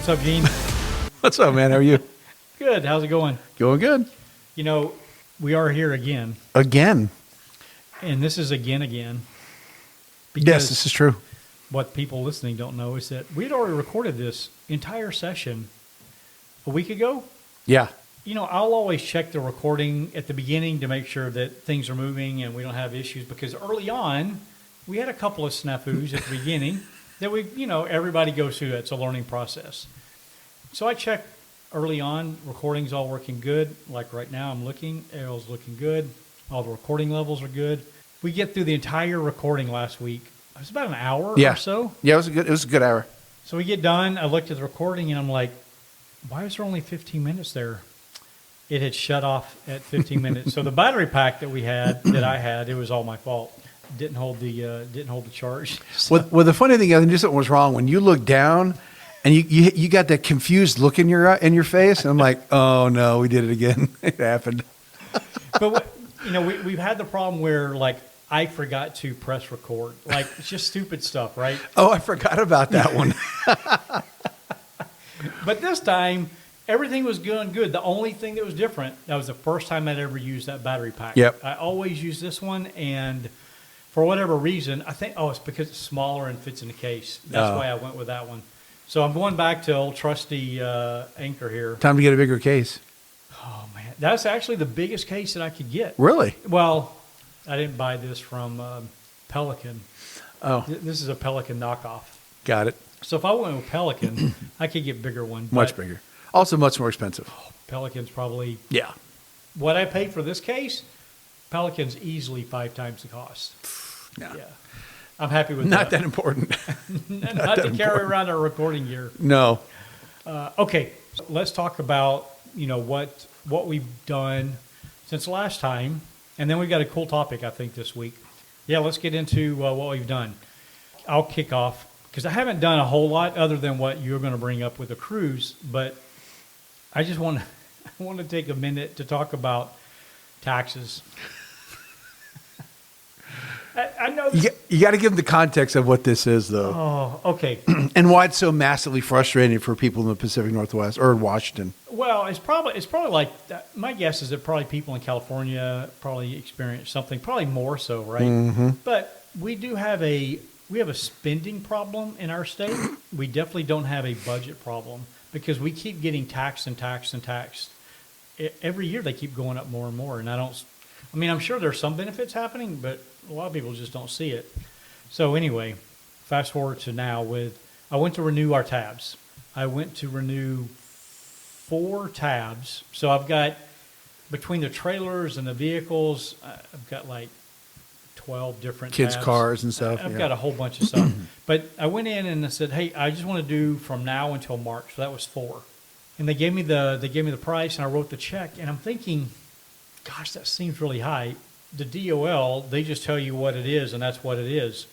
What's up, Gene? What's up, man? How are you? Good. How's it going? Going good. You know, we are here again. Again. And this is again. Yes, this is true. What people listening don't know is that we'd already recorded this entire session a week ago. Yeah. You know, I'll always check the recording at the beginning to make sure that things are moving and we don't have issues, because early on, we had a couple of snafus at the beginning that everybody goes through. It's a learning process. So I checked early on, recording's all working good. Like right now, I'm looking, Errol's looking good. All the recording levels are good. We get through the entire recording last week. It was about an hour or so. Yeah, it was a good hour. So we get done. I looked at the recording and I'm like, why is there only 15 minutes there? It had shut off at 15 minutes. So the battery pack that I had, it was all my fault. Didn't hold the charge. So. Well, the funny thing, I knew something was wrong when you look down, and you got that confused look in your face, and I'm like, oh no, we did it again. It happened. But we've had the problem where like I forgot to press record. Like it's just stupid stuff, right? Oh, I forgot about that one. But this time, everything was going good. The only thing that was different, that was the first time I'd ever used that battery pack. Yep. I always use this one, and for whatever reason, I think, it's because it's smaller and fits in the case. That's why I went with that one. So I'm going back to old trusty Anchor here. Time to get a bigger case. Oh, man. That's actually the biggest case that I could get. Really? Well, I didn't buy this from Pelican. Oh. This is a Pelican knockoff. Got it. So if I went with Pelican, I could get bigger one. Much bigger. Also much more expensive. Pelican's probably... Yeah. What I paid for this case, Pelican's easily 5 times the cost. No. Yeah. I'm happy with Not that important. Not to carry around our recording gear. No. Okay. So let's talk about, what we've done since last time. And then we've got a cool topic, I think, this week. Yeah, let's get into what we've done. I'll kick off because I haven't done a whole lot other than what you're going to bring up with the cruise, but I just want to take a minute to talk about taxes. I know you got to give them the context of what this is, though. Oh, okay. And why it's so massively frustrating for people in the Pacific Northwest or Washington. Well, it's probably like my guess is that probably people in California probably experience something, probably more so, right? Mm-hmm. But we have a spending problem in our state. We definitely don't have a budget problem because we keep getting taxed and taxed and taxed. Every year they keep going up more and more, and I'm sure there's some benefits happening, but a lot of people just don't see it. So anyway, fast forward to now I went to renew our tabs. I went to renew 4 tabs. So I've got, between the trailers and the vehicles, I've got like 12 different kids' tabs. Cars and stuff. I've got a whole bunch of stuff. But I went in and I said, hey, I just want to do from now until March. So that was 4. And they gave me the price, and I wrote the check, and I'm thinking, gosh, that seems really high. The DOL, they just tell you what it is, and that's what it is.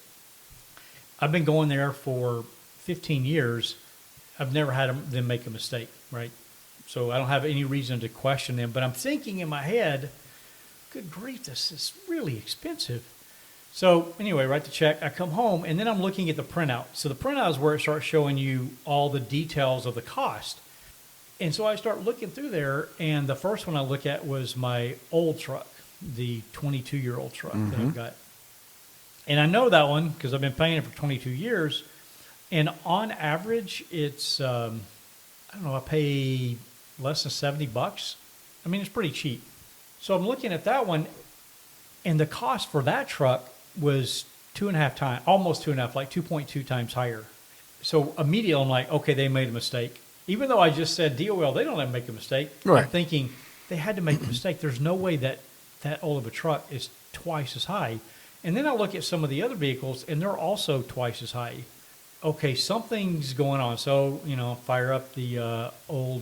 I've been going there for 15 years. I've never had them make a mistake, right? So I don't have any reason to question them. But I'm thinking in my head, good grief, this is really expensive. So anyway, write the check. I come home, and then I'm looking at the printout. So the printout is where it starts showing you all the details of the cost. And so I start looking through there, and the first one I look at was my old truck, the 22-year-old truck that I've got. And I know that one because I've been paying it for 22 years. And on average, it's, I pay less than $70. I mean, it's pretty cheap. So I'm looking at that one, and the cost for that truck was 2.5 times, almost 2.5, like 2.2 times higher. So immediately I'm like, okay, they made a mistake. Even though I just said DOL, they don't have to make a mistake. Right. I'm thinking they had to make a mistake. There's no way that old of a truck is twice as high. And then I look at some of the other vehicles, and they're also twice as high. Okay, something's going on. So, fire up the old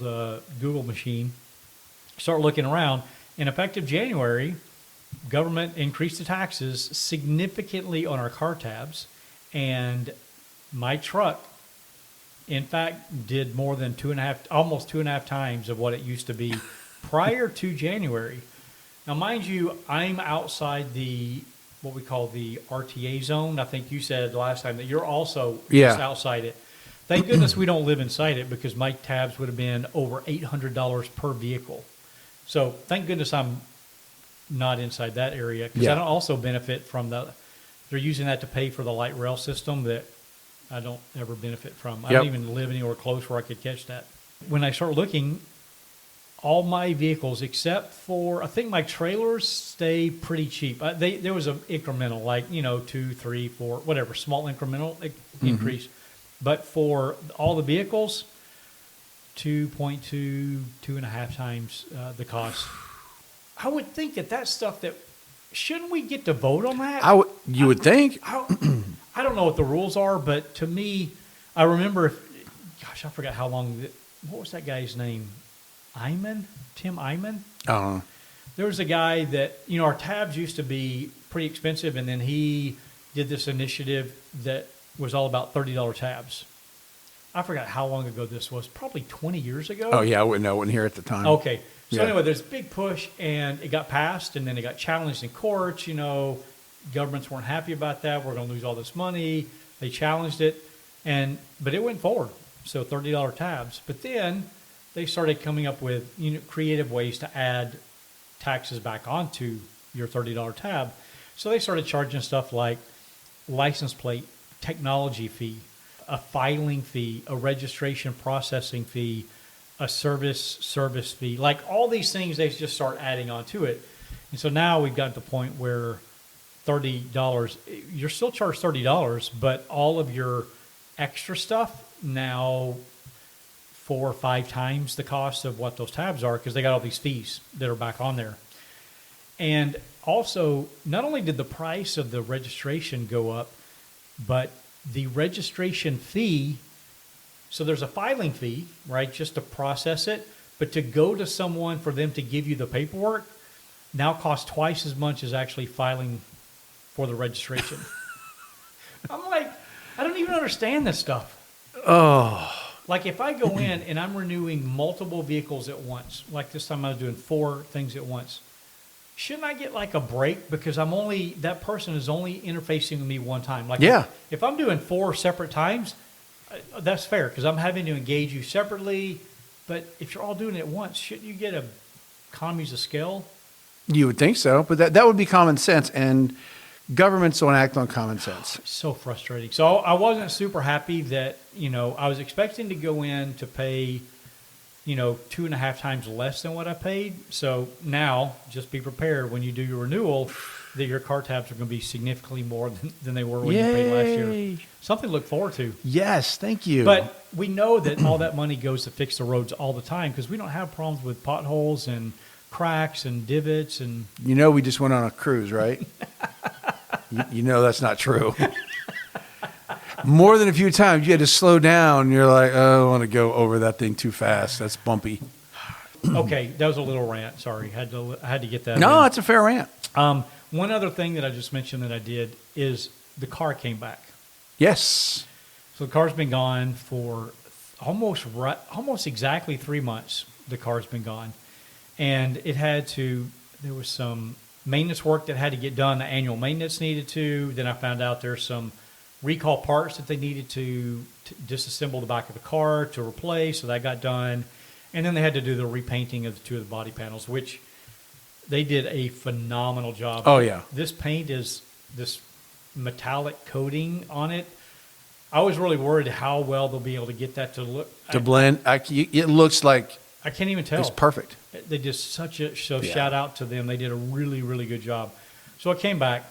Google machine, start looking around, and effective January, government increased the taxes significantly on our car tabs, and my truck, in fact, did more than almost 2.5 times of what it used to be prior to January. Now, mind you, I'm outside what we call the RTA zone. I think you said last time that you're also just outside it. Thank goodness we don't live inside it because my tabs would have been over $800 per vehicle. So thank goodness I'm not inside that area because Yeah. I don't also benefit from they're using that to pay for the light rail system that I don't ever benefit from. I Yep. don't even live anywhere close where I could catch that. When I start looking, all my vehicles except for I think my trailers stay pretty cheap. There was an incremental, like 2, 3, 4, whatever, small incremental increase. But for all the vehicles, 2.2, 2.5 times the cost. I would think that stuff that shouldn't we get to vote on that? You would think. I don't know what the rules are, but to me, I remember. Gosh, I forgot how long. What was that guy's name? Tim Iman? I don't know. There was a guy that, our tabs used to be pretty expensive, and then he did this initiative that was all about $30 tabs. I forgot how long ago this was, probably 20 years ago. Oh, yeah, I wasn't here at the time. Okay. So Yeah. anyway, there's a big push, and it got passed, and then it got challenged in courts. Governments weren't happy about that. We're going to lose all this money. They challenged it, but it went forward. So $30 tabs. But then they started coming up with creative ways to add taxes back onto your $30 tab. So they started charging stuff like license plate, technology fee, a filing fee, a registration processing fee, a service fee. Like all these things, they just start adding onto it. And so now we've got to the point where $30, you're still charged $30, but all of your extra stuff now 4 or 5 times the cost of what those tabs are because they got all these fees that are back on there. And also, not only did the price of the registration go up, but the registration fee, so there's a filing fee, right, just to process it, but to go to someone for them to give you the paperwork now costs twice as much as actually filing for the registration. I'm like, I don't even understand this stuff. Oh. Like if I go in and I'm renewing multiple vehicles at once, like this time I was doing 4 things at once, shouldn't I get like a break because that person is only interfacing with me one time? Like Yeah. if I'm doing 4 separate times, that's fair because I'm having to engage you separately. But if you're all doing it at once, shouldn't you get economies of scale? You would think so, but that would be common sense, and governments don't act on common sense. So frustrating. So I wasn't super happy that, I was expecting to go in to pay, 2.5 times less than what I paid. So now just be prepared when you do your renewal that your car tabs are going to be significantly more than they were when you paid last year. Something to look forward to. Yes, thank you. But we know that all that money goes to fix the roads all the time because we don't have problems with potholes and cracks and divots and we just went on a cruise, right? you know that's not true. More than a few times you had to slow down. You're like, oh, I don't want to go over that thing too fast. That's bumpy. Okay, that was a little rant. Sorry, I had to get that. No, in. it's a fair rant. One other thing that I just mentioned that I did is the car came back. Yes. So the car's been gone for almost exactly 3 months. The car's been gone, and there was some maintenance work that had to get done. The annual maintenance needed to. Then I found out there's some recall parts that they needed to disassemble the back of the car to replace. So that got done, and then they had to do the repainting of 2 of the body panels, which they did a phenomenal job. Oh, yeah. This paint is this metallic coating on it. I was really worried how well they'll be able to get that to look. To blend. It looks like I can't even tell. it's perfect. They did such a Yeah. shout out to them. They did a really, really good job. So I came back,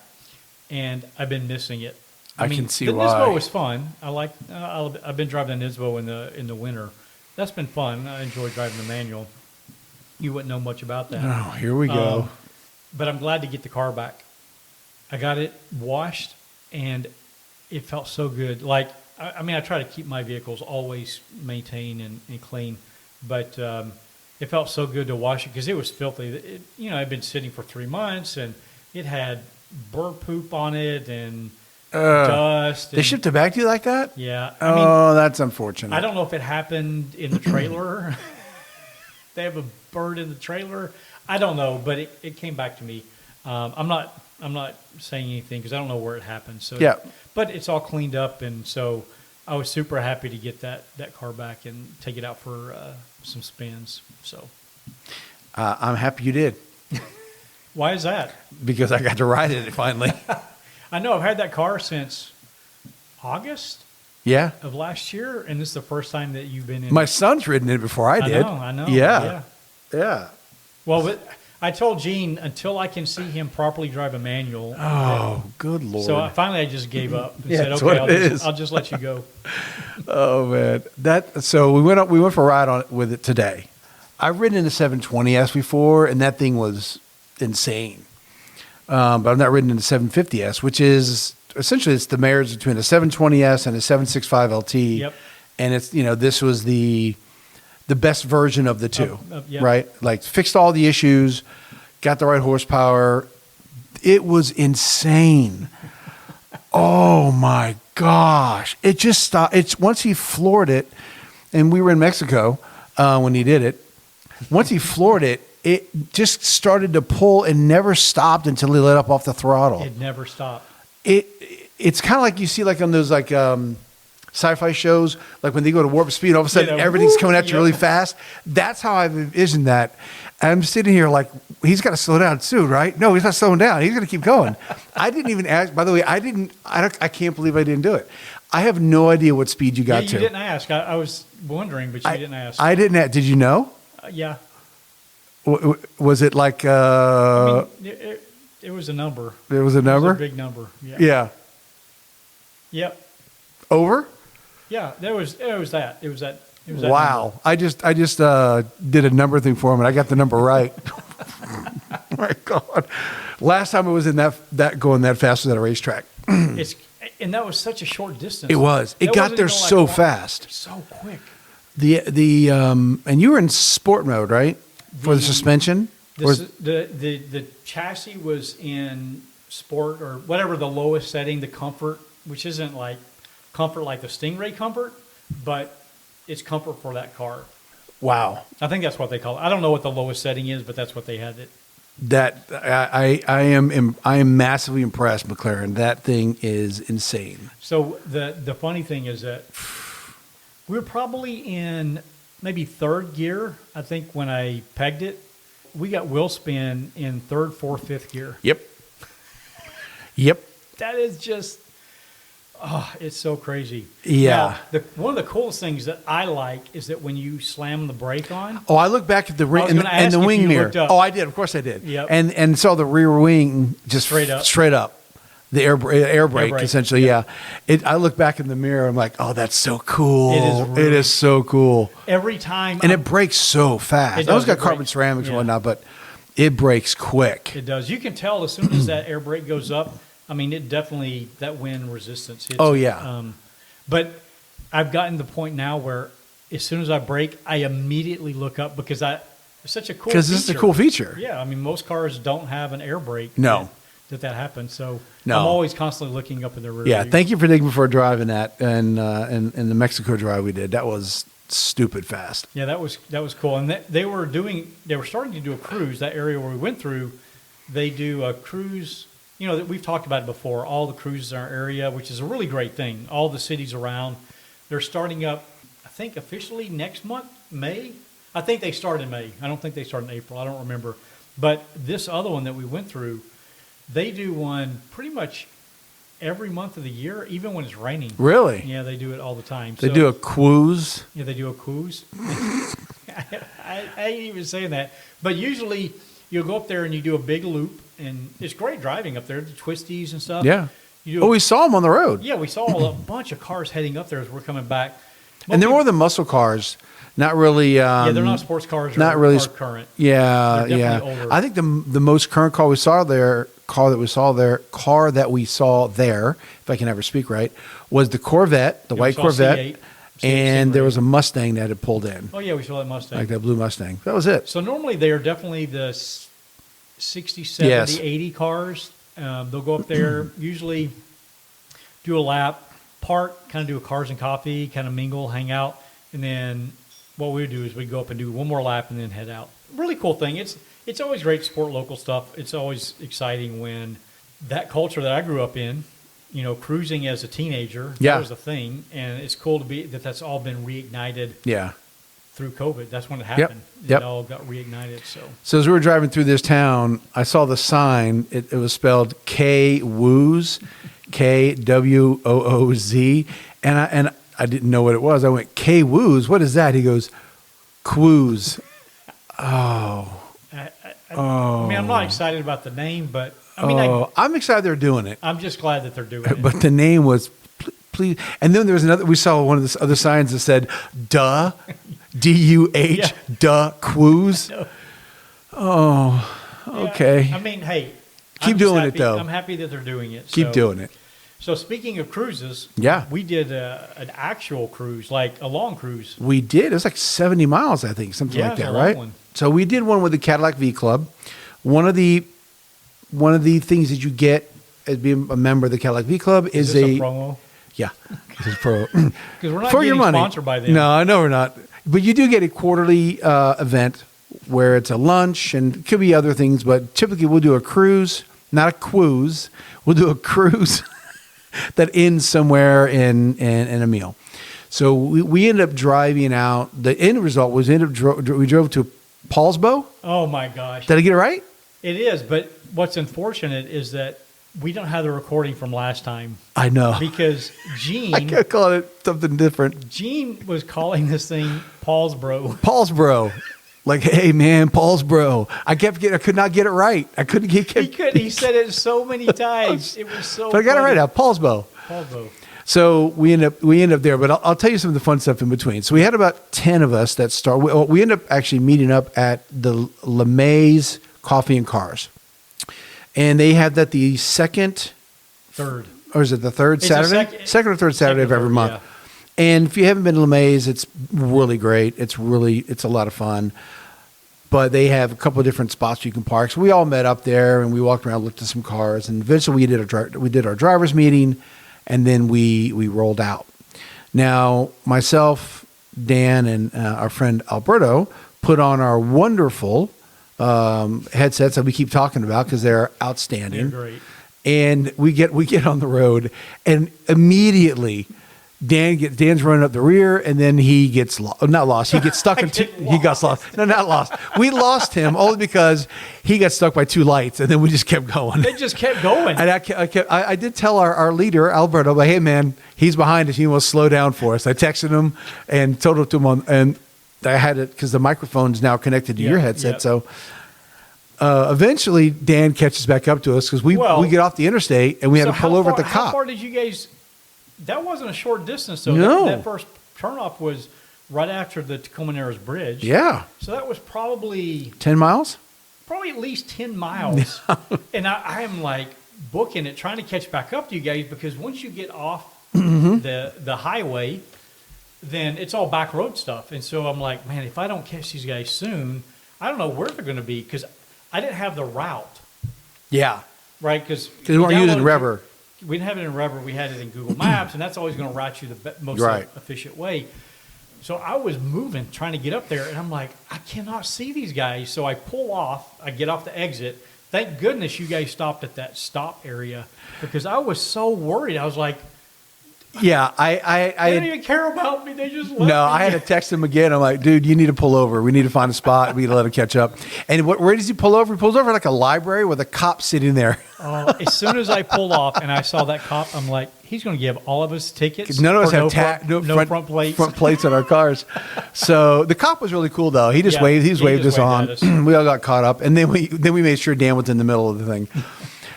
and I've been missing it. I can see the why. Nismo was fun. I've been driving the Nismo in the winter. That's been fun. I enjoy driving the manual. You wouldn't know much about that. Oh, here we go. But I'm glad to get the car back. I got it washed, and it felt so good. Like, I try to keep my vehicles always maintained and clean, but it felt so good to wash it because it was filthy. It had been sitting for 3 months, and it had bird poop on it and dust. They shipped it back to you like that? Yeah. That's unfortunate. I don't know if it happened in the trailer. They have a bird in the trailer. I don't know, but it came back to me. I'm not saying anything because I don't know where it happened. So Yeah. but it's all cleaned up, and so I was super happy to get that car back and take it out for some spins. So I'm happy you did why is that? because I got to ride it finally. I know I've had that car since August Yeah. of last year, and this is the first time that you've been in. My son's ridden it before I did. I know. Yeah. Yeah. Well, but I told Gene until I can see him properly drive a manual. Oh, good Lord. So finally, I just gave up and Yeah, said, that's "Okay, what it is. I'll just let you go." Oh man, so we went for a ride on it with it today. I've ridden in the 720S before, and that thing was insane. But I've not ridden in the 750S, which is essentially it's the marriage between a 720S and a 765 LT. Yep. And it's this was the best version of the two, yep. right? Like fixed all the issues, got the right horsepower. It was insane. Oh my gosh. It just stopped. It's once he floored it, and we were in Mexico when he did it. Once he floored it, it just started to pull and never stopped until he let up off the throttle. It never stopped. It's kind of like you see like on those like sci-fi shows, like when they go to warp speed, all of a sudden everything's coming at you really fast. That's how I've envisioned that. And I'm sitting here like, he's got to slow down soon, right? No, he's not slowing down. He's going to keep going. I didn't even ask. By the way, I can't believe I didn't do it. I have no idea what speed you got You to. didn't ask. I was wondering, but you didn't ask. I didn't ask. Did you know? Yeah. Was it like, I mean, it was a number. it was a number? It was a big number. Yeah. Yeah. Yep. Over? Yeah. It was that. It was that Wow. number. I just did a number thing for him and I got the number right. My God. Last time I was in that going that fast was at a racetrack. And that was such a short distance. It was. It That got wasn't there even like so long. fast. So quick. And you were in sport mode, right? For the suspension? The chassis was in sport or whatever the lowest setting, the comfort, which isn't like comfort like the Stingray comfort, but it's comfort for that car. Wow. I think that's what they call it. I don't know what the lowest setting is, but that's what they had it. That I am massively impressed, McLaren. That thing is insane. So the funny thing is that we were probably in maybe third gear, I think, when I pegged it. We got wheel spin in third, fourth, fifth gear. Yep. Yep. That is just, it's so crazy. Yeah. Now, one of the coolest things that I like is that when you slam the brake on, Oh, I looked back at the ring was and gonna the ask if wing you mirror. looked up. Oh, I did. Of course I did. Yep. And saw the rear wing just Straight up. The air brake, brake, essentially. yeah. Yeah. I look back in the mirror. I'm like, oh, that's so cool. It is really- It is so cool. every time. And it breaks so fast. It I always does, got it carbon breaks. ceramics and Yeah. whatnot, but it breaks quick. It does. You can tell as soon as that air brake goes up. I mean, it definitely, that wind resistance hits. Oh, it. yeah. But I've gotten to the point now where as soon as I brake, I immediately look up because it's such a cool feature. Because this is a cool feature. Yeah, I mean, most cars don't have an air brake. No. That happens. So No. I'm always constantly looking up in the rear Yeah. view. Thank you for taking me for a drive in that and the Mexico drive we did. That was stupid fast. Yeah, that was cool. And they were starting to do a cruise. That area where we went through, they do a cruise. You know, we've talked about it before. All the cruises in our area, which is a really great thing. All the cities around, they're starting up. I think officially next month, May. I think they start in May. I don't think they start in April. I don't remember. But this other one that we went through, they do one pretty much every month of the year, even when it's raining. Really? Yeah, they do it all the time. They do a cruise. Yeah, they do a cruise. I ain't even saying that. But usually you'll go up there and you do a big loop, and it's great driving up there, the twisties and stuff. Yeah. You do Oh, we saw them on the road. yeah, we saw a bunch of cars heading up there as we're coming back. And they're more than muscle cars. Not really. Yeah, they're not sports cars not or, really or current. Yeah, They're yeah. definitely older. I think the most current car that we saw there, if I can ever speak right, was the Corvette, the Yeah, we white saw Corvette, C8, and there Stingray. was a Mustang that had pulled in, Oh, yeah, we saw that Mustang. like that blue Mustang. That was it. So normally they are definitely the 60, 70, Yes. 80 cars. They'll go up there, usually do a lap, park, kind of do a cars and coffee, kind of mingle, hang out, and then what we would do is we'd go up and do one more lap and then head out. Really cool thing. It's always great to support local stuff. It's always exciting when that culture that I grew up in cruising as a teenager. Yeah. That was a thing, and it's cool to be that's all been reignited Yeah. through COVID. That's when it happened. Yep. It all got reignited. So as we were driving through this town, I saw the sign. It was spelled K-Wooz, Kwooz, and I didn't know what it was. I went, K-Wooz, what is that? He goes, Quooz. Oh. I mean, I'm not excited about the name, but I'm excited they're doing it. I'm just glad that they're doing it. But the name was, please. And then there was another, we saw one of the other signs that said, duh, D-U-H, Yeah. duh, Quooz. No. Oh, okay. Yeah, I mean, hey. Keep I'm just doing it, happy- though. I'm happy that they're doing it. Keep doing it. So speaking of cruises, Yeah. we did an actual cruise, like a long cruise. We did. It was like 70 miles, I think, something Yeah, like it was that, a long right? one. So we did one with the Cadillac V Club. One of the things that you get as being a member of the Cadillac V Club is this a promo? yeah, this is pro Because we're not for your getting money. sponsored by them. No, I know we're not. But you do get a quarterly event where it's a lunch and it could be other things. But typically we'll do a cruise, not a quooze. We'll do a cruise that ends somewhere in a meal. So we ended up driving out. The end result was we drove to Paulsbo. Oh my gosh. Did I get it right? It is, but what's unfortunate is that we don't have the recording from last time I know. because I Gene could call it something different. was calling this thing Paul's Bro. Paulsbro. Like, hey man, Paulsbro. I could not get it right. I couldn't get it. He said it so many times. It was so But I got it right funny. now. Paulsbo. Paul's Bro. So we end up there, but I'll tell you some of the fun stuff in between. So we had about 10 of us that start. We end up actually meeting up at the LeMay's Coffee and Cars, and they have that the Third. or is it the third It's Saturday? Second or third Saturday of every third, month. yeah. And if you haven't been to LeMay's, it's really great. It's a lot of fun. But they have a couple of different spots you can park. So we all met up there and we walked around, looked at some cars, and eventually we did our driver's meeting, and then we rolled out. Now myself, Dan, and our friend Alberto put on our wonderful headsets that we keep talking about because they're outstanding. They're great. And we get on the road, and immediately Dan's running up the rear, and then he gets not lost. He gets stuck he got lost. No, not lost. We lost him only because he got stuck by two lights, and then we just kept going. They just kept going. And I did tell our leader Alberto, like, hey man, he's behind us. He wants to slow down for us. I texted him and told it to him and I had it because the microphone's now connected to your headset. Yep. So eventually Dan catches back up to us because we get off the interstate and we had to pull over at the cop. How far did you guys? That wasn't a short distance, though. No. That first turnoff was right after the Tacoma Narrows Bridge. Yeah. So that was probably 10 miles? at least 10 miles. And I am like booking it, trying to catch back up to you guys because once you get off the highway, then it's all back road stuff. And so I'm like, man, if I don't catch these guys soon, I don't know where they're going to be because I didn't have the route, Yeah. right? Because Because we weren't using Rever. We didn't have it in Rever. We had it in Google Maps, and that's always going to route you the most Right. efficient way. So I was moving, trying to get up there, and I'm like, I cannot see these guys. So I pull off. I get off the exit. Thank goodness you guys stopped at that stop area because I was so worried. I was like, Yeah, they I don't even care about me. They just left no, me. I had to text him again. I'm like, dude, you need to pull over. We need to find a spot. We need to let him catch up. And where does he pull over? He pulls over like a library with a cop sitting there. As soon as I pulled off and I saw that cop, I'm like, he's going to give all of us tickets. None of us for have no front plates. front plates on our cars. So the cop was really cool though. He just Yeah, waved. He he waved just us on. waved at us. We all got caught up, and then we made sure Dan was in the middle of the thing.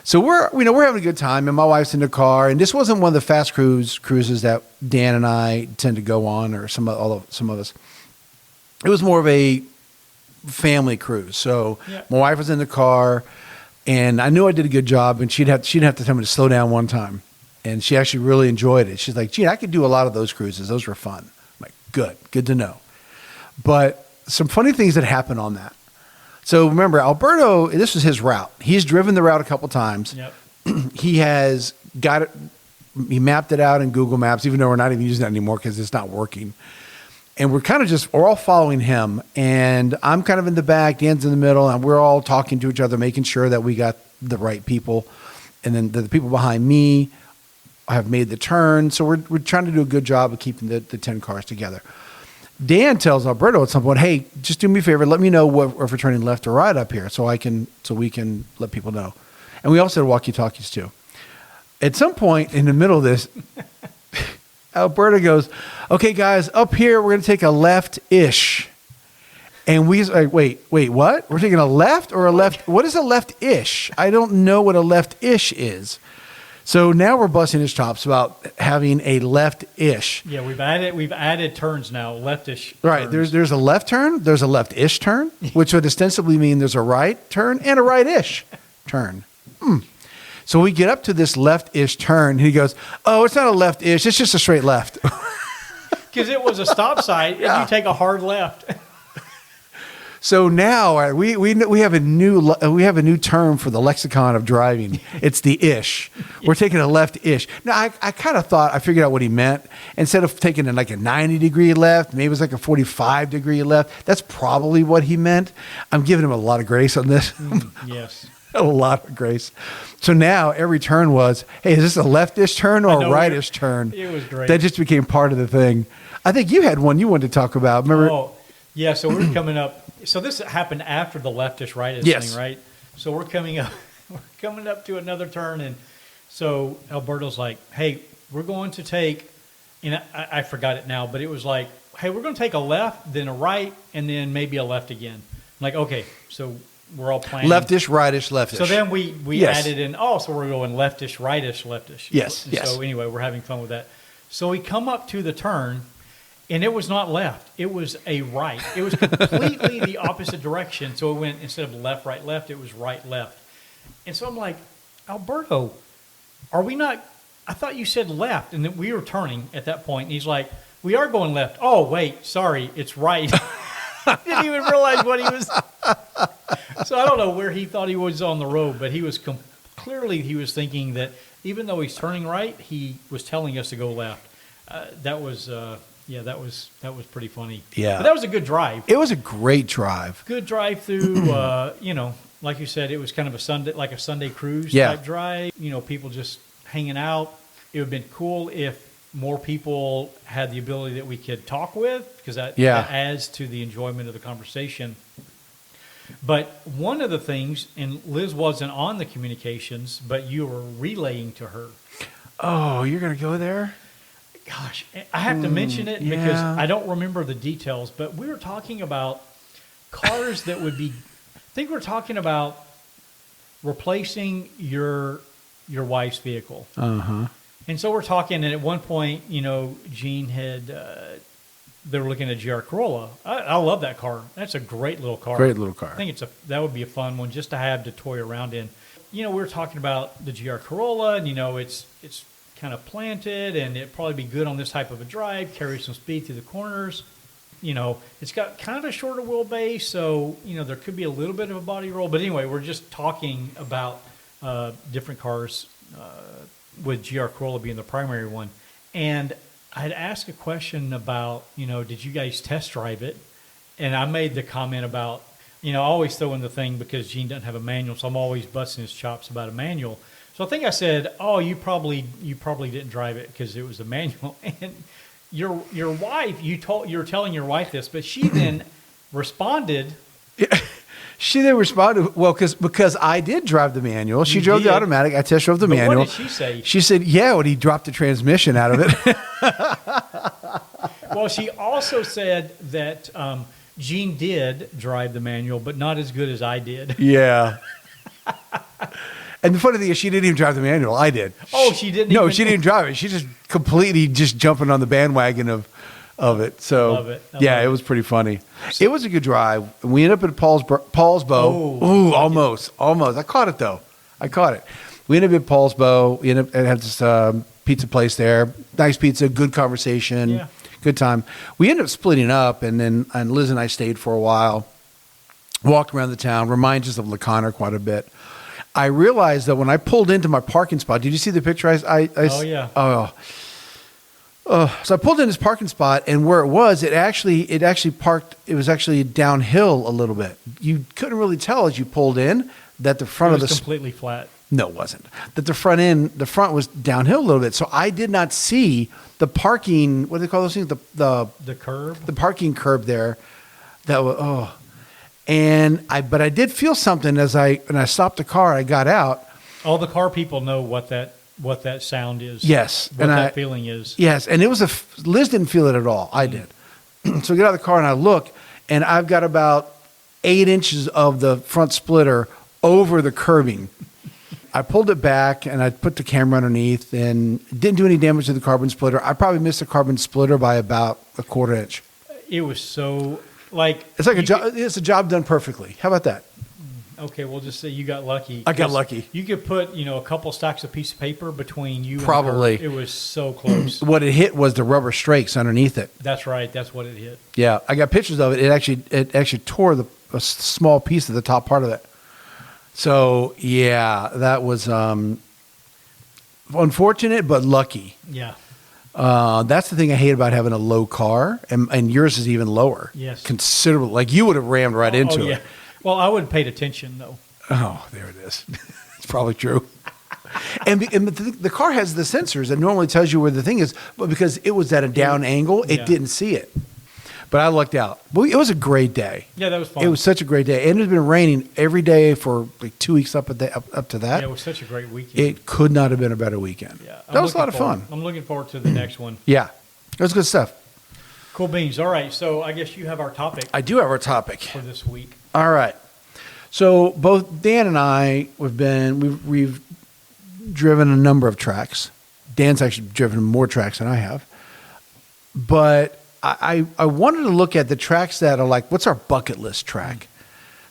So we're having a good time, and my wife's in the car. And this wasn't one of the fast cruises that Dan and I tend to go on, or some of us. It was more of a family cruise. So Yeah. my wife was in the car, and I knew I did a good job. And she didn't have to tell me to slow down one time, and she actually really enjoyed it. She's like, "Gee, I could do a lot of those cruises. Those were fun." I'm like, good to know. But some funny things that happened on that. So remember, Alberto, this was his route. He's driven the route a couple times. Yep. He has got it. He mapped it out in Google Maps, even though we're not even using that anymore because it's not working. And we're all following him. And I'm kind of in the back, Dan's in the middle, and we're all talking to each other, making sure that we got the right people. And then the people behind me have made the turn. So we're trying to do a good job of keeping the 10 cars together. Dan tells Alberto at some point, hey, just do me a favor. Let me know if we're turning left or right up here so we can let people know. And we also had walkie-talkies too. At some point in the middle of this, Alberto goes, okay, guys, up here, we're going to take a left-ish. And we like, wait, what? We're taking a left or a left? What is a left-ish? I don't know what a left-ish is. So now we're busting his chops about having a left-ish. Yeah, we've added turns now, leftish. Right. Turns. There's a left turn. There's a left-ish turn, which would ostensibly mean there's a right turn and a right-ish turn. So we get up to this left-ish turn. And he goes, oh, it's not a left-ish. It's just a straight left. Because it was a stop sign, and you take a hard left. So now we have a new term for the lexicon of driving. It's the ish. We're taking a left-ish. Now I kind of thought I figured out what he meant. Instead of taking like a 90-degree left, maybe it was like a 45-degree left. That's probably what he meant. I'm giving him a lot of grace on this. Yes. A lot of grace. So now every turn was, hey, is this a leftish turn or a rightish turn? It was great. That just became part of the thing. I think you had one you wanted to talk about. Remember? Oh, yeah. So we're coming up. So this happened after the leftish rightish thing, right? So we're coming up to another turn, and so Alberto's like, hey, we're going to take, and I forgot it now, but it was like, hey, we're going to take a left, then a right, and then maybe a left again. I'm like, okay, so we're all planning. Leftish, rightish, leftish. So then we added in, so we're going leftish, rightish, leftish. Yes, And yes. So anyway, we're having fun with that. So we come up to the turn, and it was not left. It was a right. It was completely the opposite direction. So it went, instead of left, right, left, it was right, left. And so I'm like, Alberto, are we not, I thought you said left. And then we were turning at that point. And he's like, we are going left. Oh, wait, sorry, it's right. Didn't even realize what he was. So I don't know where he thought he was on the road, but he was clearly he was thinking that even though he's turning right, he was telling us to go left. That was pretty funny. Yeah. But that was a good drive. It was a great drive. Good drive through. Like you said, it was kind of a Sunday cruise type drive. People just hanging out. It would have been cool if more people had the ability that we could talk with, because that adds to the enjoyment of the conversation. But one of the things, and Liz wasn't on the communications, but you were relaying to her. Oh, you're going to go there? Gosh, I have to mention it because I don't remember the details, but we were talking about cars that would be, I think we're talking about replacing your wife's vehicle. Uh-huh. And so we're talking, and at one point, Gene had, they were looking at a GR Corolla. I love that car. That's a great little car. Great little car. I think that would be a fun one just to have to toy around in. We were talking about the GR Corolla, and it's kind of planted, and it'd probably be good on this type of a drive, carry some speed through the corners. It's got kind of a shorter wheelbase, so, there could be a little bit of a body roll. But anyway, we're just talking about different cars, with GR Corolla being the primary one. And I had asked a question about, did you guys test drive it? And I made the comment about, I always throw in the thing because Gene doesn't have a manual, so I'm always busting his chops about a manual. So I think I said, "Oh, you probably didn't drive it because it was a manual." And your wife, you were telling your wife this, but she then responded. She then responded, well, because I did drive the manual. She drove the automatic. I test drove the manual. What did she say? She said, yeah, when he dropped the transmission out of it. Well, she also said that Gene did drive the manual, but not as good as I did. Yeah. And the funny thing is, she didn't even drive the manual. I did. Oh, she didn't? No, she didn't drive it. She just completely jumping on the bandwagon of it. So, love it. It was pretty funny. It was a good drive. We ended up at Paul's Bow. Ooh, almost. I caught it, though. We ended up at Paul's Bow. We ended up at this pizza place there. Nice pizza, good conversation, good time. We ended up splitting up, and Liz and I stayed for a while, walked around the town, reminds us of La Conner quite a bit. I realized that when I pulled into my parking spot, did you see the picture? Oh, yeah. So I pulled in this parking spot, and where it was actually parked. It was actually downhill a little bit. You couldn't really tell as you pulled in that the front It of was the completely flat. No, it wasn't. That the front was downhill a little bit. So I did not see the parking, what do they call those things? The curb. The parking curb there. That was, but I did feel something when I stopped the car, I got out. All the car people know what that sound is. Yes. What that feeling is. Yes. And Liz didn't feel it at all. I did. So I get out of the car and I look, and I've got about 8 inches of the front splitter over the curbing. I pulled it back and I put the camera underneath and didn't do any damage to the carbon splitter. I probably missed the carbon splitter by about a 1/4 inch. It was so like it's like it's a job done perfectly. How about that? Okay, we'll just say you got lucky. I got lucky. You could put a couple stacks of piece of paper between you. Probably. And the curb. It was so close. What it hit was the rubber strakes underneath it. That's right. That's what it hit. Yeah, I got pictures of it. It actually tore a small piece of the top part of it. So yeah, that was unfortunate but lucky. Yeah. That's the thing I hate about having a low car, and yours is even lower. Yes. Considerable. Like you would have rammed right into yeah. it. Well, I would have paid attention though. Oh, there it is. It's probably true. And the car has the sensors that normally tells you where the thing is, but because it was at a down angle, it didn't see it. But I lucked out. But it was a great day. Yeah, that was fun. It was such a great day. And it had been raining every day for like 2 weeks up to that. Yeah, it was such a great weekend. It could not have been a better weekend. Yeah, that was a lot of fun. I'm looking forward to the next one. Yeah, it was good stuff. Cool beans. All right, so I guess you have our topic. I do have our topic for this week. All right. So both Dan and I we've driven a number of tracks. Dan's actually driven more tracks than I have. But I wanted to look at the tracks that are like, what's our bucket list track?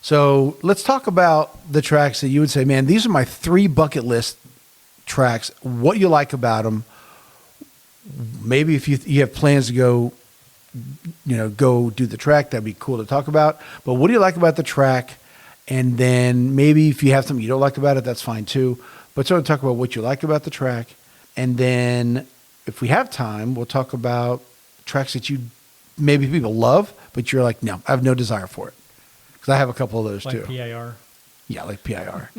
So let's talk about the tracks that you would say, man, these are my 3 bucket list tracks. What you like about them? Maybe if you have plans to go do the track, that'd be cool to talk about. But what do you like about the track? And then maybe if you have something you don't like about it, that's fine too. But sort of talk about what you like about the track. And then if we have time, we'll talk about tracks that maybe people love, but you're like, no, I have no desire for it. Because I have a couple of those too. Like PIR? Yeah, like PIR.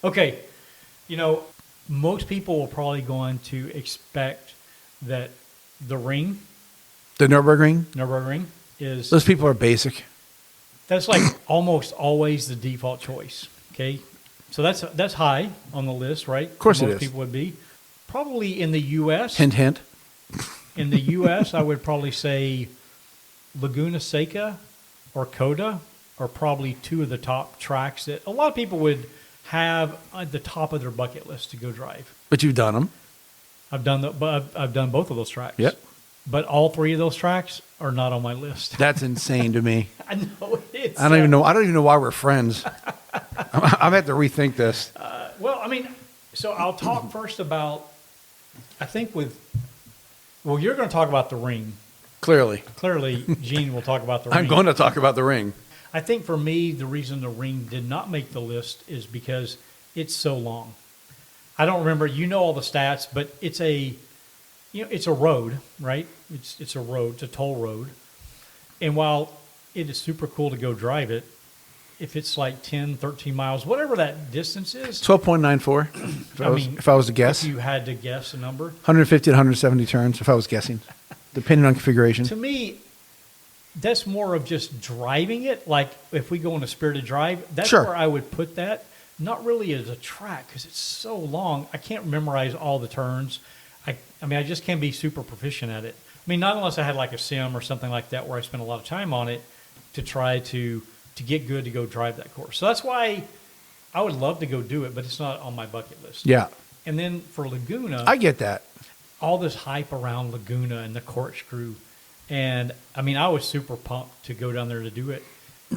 Okay. Most people will probably going to expect that the ring. The Nürburgring is... Those people are basic. That's like almost always the default choice. Okay. So that's high on the list, right? Of course it is. Most people would be. Probably in the U.S. Hint, hint. In the U.S., I would probably say Laguna Seca or Coda are probably 2 of the top tracks that a lot of people would have at the top of their bucket list to go drive. But you've done them. I've done both of those tracks. Yep. But all 3 of those tracks are not on my list. That's insane to me. I know it is. I don't even know why we're friends. I'm have to rethink this. So I'll talk first about. I think you're going to talk about the ring. Clearly, Gene will talk about the ring. I'm going to talk about the ring. I think for me, the reason the ring did not make the list is because it's so long. I don't remember. All the stats, but it's a road, right? It's a road. It's a toll road. And while it is super cool to go drive it, if it's like 10, 13 miles, whatever that distance is. 12.94, if I was to guess. If you had to guess a number. 150 to 170 turns, if I was guessing, depending on configuration. To me, that's more of just driving it. Like if we go on a spirited drive, that's where I would put that. Not really as a track because it's so long. I can't memorize all the turns. I just can't be super proficient at it. Not unless I had like a sim or something like that where I spent a lot of time on it to try to get good to go drive that course. So that's why I would love to go do it, but it's not on my bucket list. Yeah. And then for Laguna, I get that. All this hype around Laguna and the corkscrew. And I was super pumped to go down there to do it.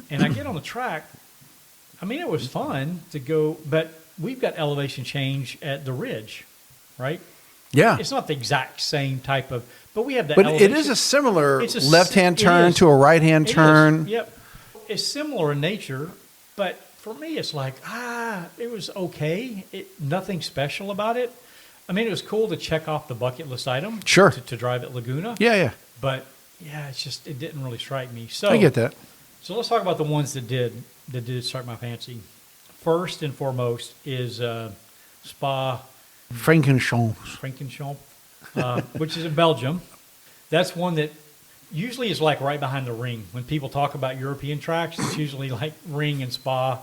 And I get on the track. It was fun to go, but we've got elevation change at the ridge, right? Yeah. It's not the exact same type of, but we have that. But elevation. it is a similar left-hand turn to a right-hand turn. Yep. It's similar in nature, but for me, it's like, it was okay. Nothing special about it. It was cool to check off the bucket list item. Sure. To drive at Laguna. Yeah. But it didn't really strike me. So I get that. So let's talk about the ones that did strike my fancy. first and foremost is Spa Francorchamps. which is in Belgium. That's one that usually is like right behind the Ring. When people talk about European tracks, it's usually like Ring and Spa,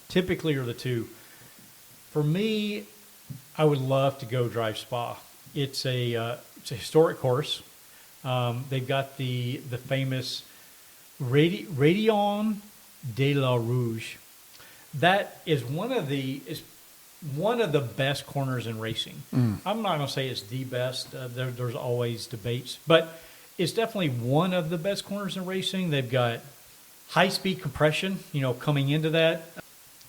typically are the two. For me, I would love to go drive Spa. It's a historic course. They've got the famous Raidillon de la Rouge. That is one of the best corners in racing. I'm not going to say it's the best. There's always debates, but it's definitely one of the best corners in racing. They've got high-speed compression, coming into that.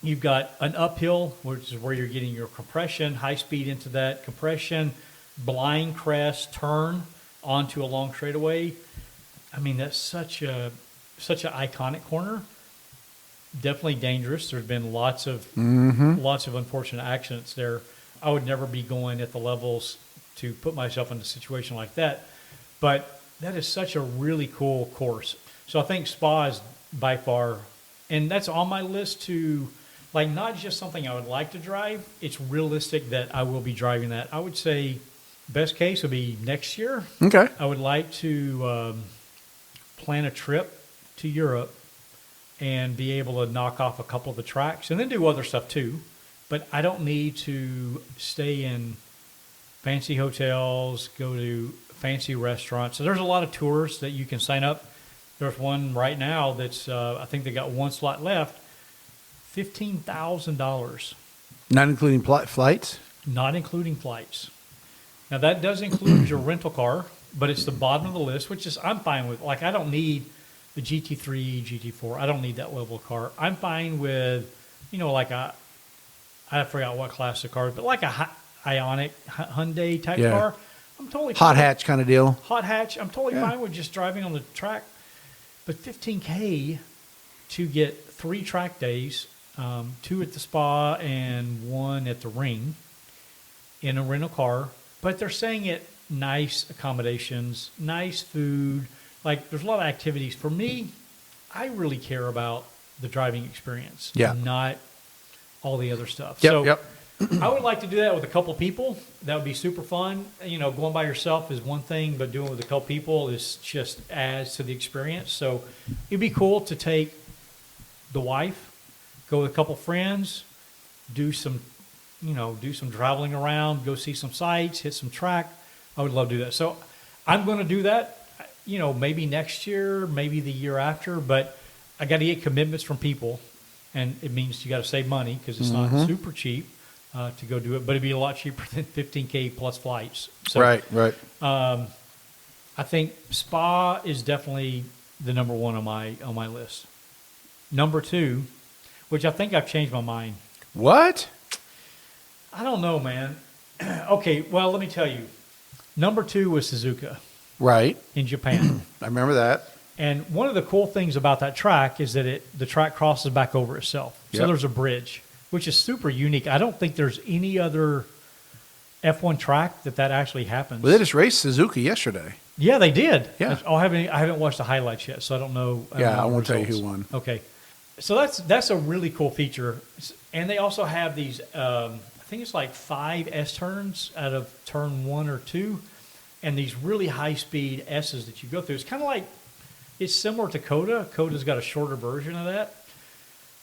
You've got an uphill, which is where you're getting your compression, high speed into that compression, blind crest, turn onto a long straightaway. I mean, that's such an iconic corner. Definitely dangerous. There's been lots of unfortunate accidents there. I would never be going at the levels to put myself in a situation like that. But that is such a really cool course. So I think Spa is by far, and that's on my list to, like, not just something I would like to drive. It's realistic that I will be driving that. I would say best case would be next year. Okay. I would like to plan a trip to Europe and be able to knock off a couple of the tracks and then do other stuff too. But I don't need to stay in fancy hotels, go to fancy restaurants. So there's a lot of tours that you can sign up. There's one right now that's, I think they got one slot left, $15,000. Not including flights? Not including flights. Now that does include your rental car, but it's the bottom of the list, which is I'm fine with. Like, I don't need the GT3, GT4. I don't need that level of car. I'm fine with, like I forgot what class of car, but like a Ioniq Hyundai type car. I'm totally hot fine. hatch kind of deal. Hot hatch. I'm totally fine with just driving on the track. But $15K to get 3 track days, 2 at the Spa and 1 at the Ring in a rental car. But they're saying it nice accommodations, nice food. Like, there's a lot of activities. For me, I really care about the driving experience, not all the other stuff. I would like to do that with a couple of people. That would be super fun. Going by yourself is one thing, but doing it with a couple people is just adds to the experience. So it'd be cool to take the wife, go with a couple friends, do some traveling around, go see some sights, hit some track. I would love to do that. So I'm going to do that, maybe next year, maybe the year after, but I got to get commitments from people, and it means you got to save money because it's not super cheap to go do it, but it'd be a lot cheaper than $15K plus flights. So, right. I think Spa is definitely the number one on my list. Number 2, which I think I've changed my mind. What? I don't know, man. Okay, well, let me tell you. Number 2 was Suzuka. Right. In Japan. I remember that. And one of the cool things about that track is that the track crosses back over itself. So there's a bridge, which is super unique. I don't think there's any other F1 track that actually happens. Well, they just raced Suzuka yesterday. Yeah, they did. Yeah. I haven't watched the highlights yet, so I don't know. I won't tell you who won. Okay. So that's a really cool feature. And they also have these, I think it's like 5 S-turns out of turn 1 or 2, and these really high-speed S's that you go through. It's kind of like, it's similar to Coda. Coda's got a shorter version of that.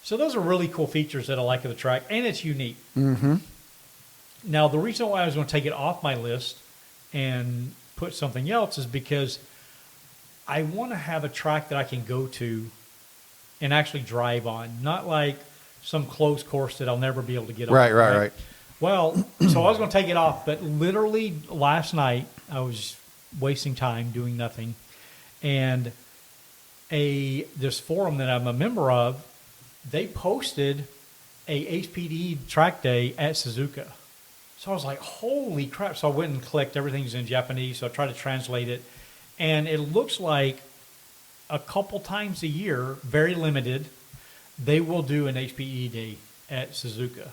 So those are really cool features that I like of the track, and it's unique. Mm-hmm. Now, the reason why I was going to take it off my list and put something else is because I want to have a track that I can go to and actually drive on, not like some closed course that I'll never be able to get on. Right. Well, so I was going to take it off, but literally last night I was wasting time doing nothing, and this forum that I'm a member of, they posted a HPD track day at Suzuka. So I was like, holy crap. So I went and clicked. Everything's in Japanese, so I tried to translate it. And it looks like a couple times a year, very limited, they will do an HPE day at Suzuka.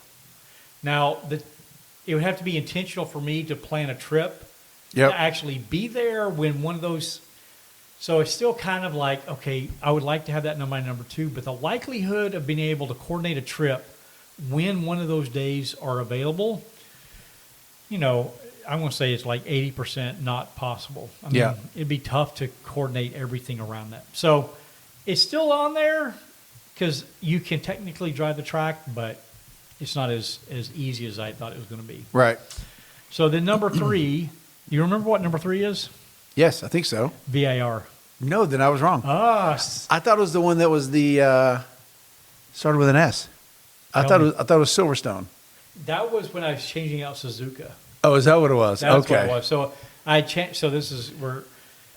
Now, it would have to be intentional for me to plan a trip to actually be there when one of those. So it's still kind of like, okay, I would like to have that in my number 2, but the likelihood of being able to coordinate a trip when one of those days are available, you know, I'm going to say it's like 80% not possible. I mean, Yeah. it'd be tough to coordinate everything around that. So it's still on there because you can technically drive the track, but it's not as easy as I thought it was going to be. Right. So then number 3, you remember what number 3 is? Yes, I think so. VAR. No, then I was wrong. Ah, I thought it was the one that was the started with an S. I thought it was Silverstone. that was when I was changing out Suzuka. Oh, is that what it was? That's okay. what it was. So I changed. So this is where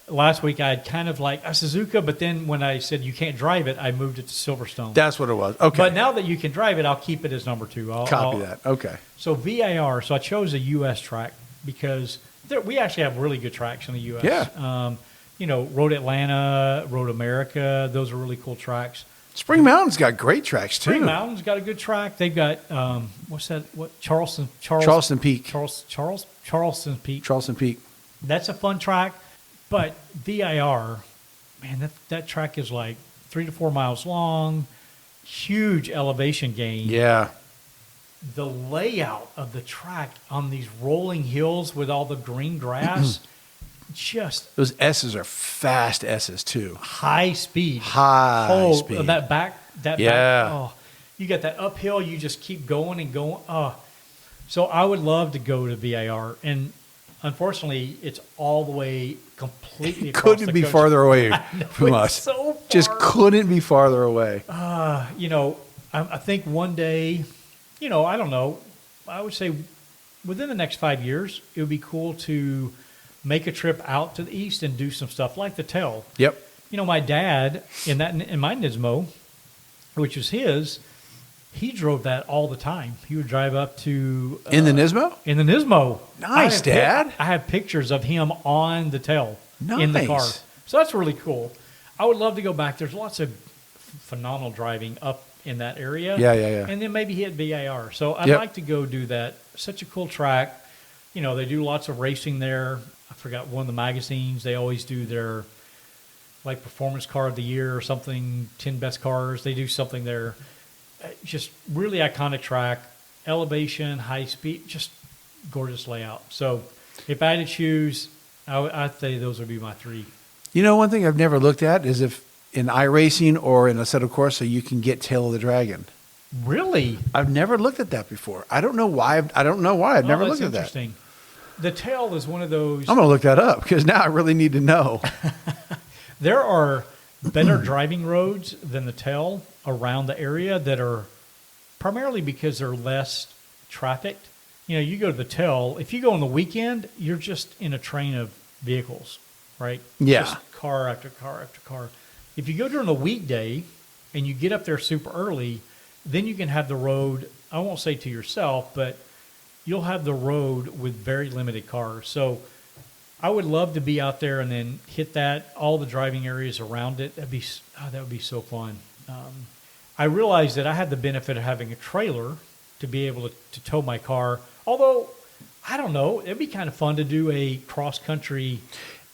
last week I had kind of like a Suzuka, but then when I said you can't drive it, I moved it to Silverstone. That's what it was. Okay. But now that you can drive it, I'll keep it as number 2. Copy that. Okay. So VAR. So I chose a U.S. track because we actually have really good tracks in the U.S. Yeah. You know, Road Atlanta, Road America. Those are really cool tracks. Spring Mountain's got great tracks too. Spring Mountain's got a good track. They've got what's that? What Charleston Peak. Charleston Peak. Charleston Peak. That's a fun track, but VIR, man, that track is like 3 to 4 miles long, huge elevation gain. Yeah. The layout of the track on these rolling hills with all the green grass, just Those S's are fast S's too. high speed. High speed. That back. Yeah. Oh, you got that uphill. You just keep going and going. So I would love to go to VIR, and unfortunately, it's all the way completely across Couldn't the be country. farther away from It's us. so far. Just couldn't be farther away. You know, I think one day, you know, I don't know. I would say within the next 5 years, it would be cool to make a trip out to the east and do some stuff like the Tell. Yep. You know, my dad in my Nismo, which was his, he drove that all the time. He would drive up to In the Nismo? in the Nismo. Nice, Dad. I have pictures of him on the Tell in the car. Nice. So that's really cool. I would love to go back. There's lots of phenomenal driving up in that area. Yeah. And then maybe hit VAR. So I'd Yep. like to go do that. Such a cool track. You know, they do lots of racing there. I forgot one of the magazines. They always do their like performance car of the year or something, 10 best cars. They do something there. Just really iconic track, elevation, high speed, just gorgeous layout. So if I had to choose, I'd say those would be my 3. You know, one thing I've never looked at is if in iRacing or in Assetto Corsa you can get Tail of the Dragon. Really? I've never looked at that before. I don't know why. I've never looked at that. Interesting. The Tail is one of those. I'm going to look that up because now I really need to know. There are better driving roads than the Tail around the area that are primarily because they're less trafficked. You know, you go to the Tail, if you go on the weekend, you're just in a train of vehicles, right? Yeah. Just car after car after car. If you go during the weekday and you get up there super early, then you can have the road, I won't say to yourself, but you'll have the road with very limited cars. So I would love to be out there and then hit that, all the driving areas around it. That would be so fun. I realized that I had the benefit of having a trailer to be able to tow my car. Although, I don't know, it'd be kind of fun to do a cross-country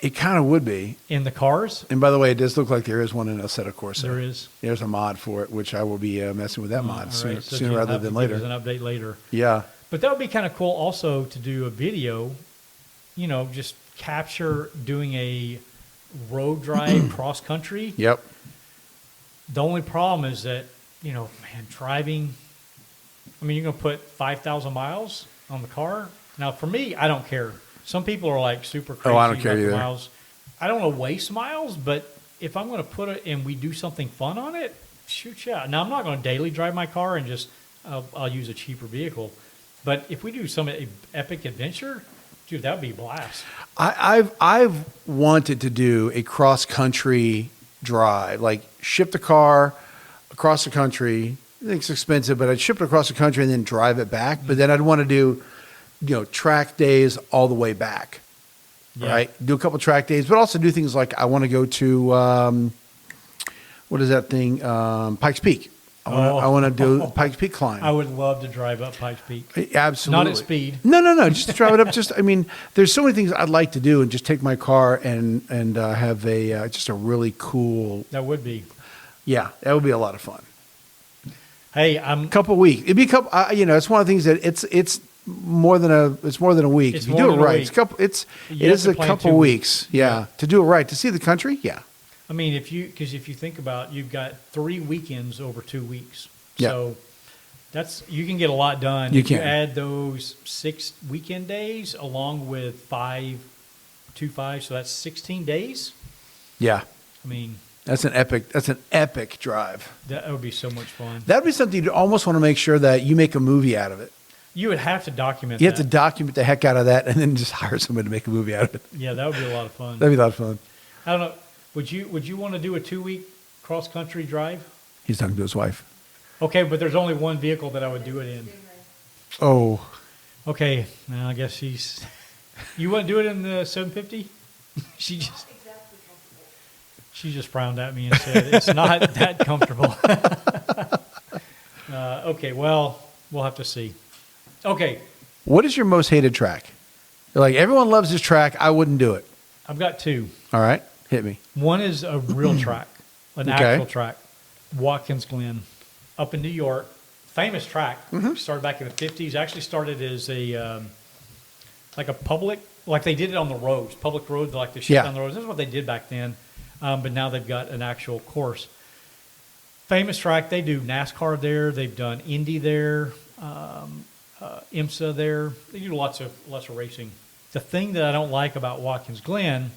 It kind of would be. in the cars. And by the way, it does look like there is one in Assetto Corsa. There is. There's a mod for it, which I will be messing with that mod All right, sooner, so sooner you'll rather have to than give later. us an update later. Yeah. But that would be kind of cool also to do a video, you know, just capture doing a road drive cross country. Yep. The only problem is that, you know, man, driving, I mean, you're going to put 5,000 miles on the car. Now, for me, I don't care. Some people are like super crazy I don't care about the either. miles. I don't want to waste miles, but if I'm going to put it and we do something fun on it, shoot, yeah. Now, I'm not going to daily drive my car and just, I'll use a cheaper vehicle. But if we do some epic adventure, dude, that would be a blast. I've wanted to do a cross country drive, like ship the car across the country. I think it's expensive, but I'd ship it across the country and then drive it back. But then I'd want to do, you know, track days all the way back. Yeah. Right? Do a couple track days, but also do things like I want to go to, what is that thing? Pikes Peak. I want to do Pikes Peak climb. I would love to drive up Pikes Peak. Absolutely. Not at speed. No. Just to drive it up. I mean, there's so many things I'd like to do and just take my car and have just a really cool. That would be. Yeah, that would be a lot of fun. Hey, I'm Couple weeks. It'd be a couple. It's one of the things that it's more than a week. It's if you more do it than a right, week. it You have is to a plan couple 2 weeks. weeks. Yeah. Yeah. To do it right, to see the country. Yeah. I mean, if you think about, you've got 3 weekends over 2 weeks, Yeah. so you can get a lot done. You if you can. add those 6 weekend days along with 5, 2 5, so that's 16 days. Yeah. I mean, That's an epic drive. that would be so much fun. That'd be something you'd almost want to make sure that you make a movie out of it. You would have to document. You have to that. document the heck out of that, and then just hire somebody to make a movie out of it. Yeah, that would be a lot of fun. That'd be a lot of fun. I don't know. Would you want to do a 2-week cross country drive? He's talking to his wife. Okay, but there's only one vehicle that I would do it in. Oh, Okay, now I guess she's. You want to do it in the 750? She just frowned at me and said it's not that comfortable. Okay, well, we'll have to see. Okay, what is your most hated track? You're like, everyone loves this track. I wouldn't do it. I've got 2. All right, hit me. One is a real track, an Okay. actual track, Watkins Glen, up in New York. Famous track. Started back in the 50s. Actually started as a like a public, like they did it on the roads, public roads, like they shut Yeah. down the roads. That's what they did back then. But now they've got an actual course. Famous track. They do NASCAR there. They've done Indy there, IMSA there. They do lots of racing. The thing that I don't like about Watkins Glen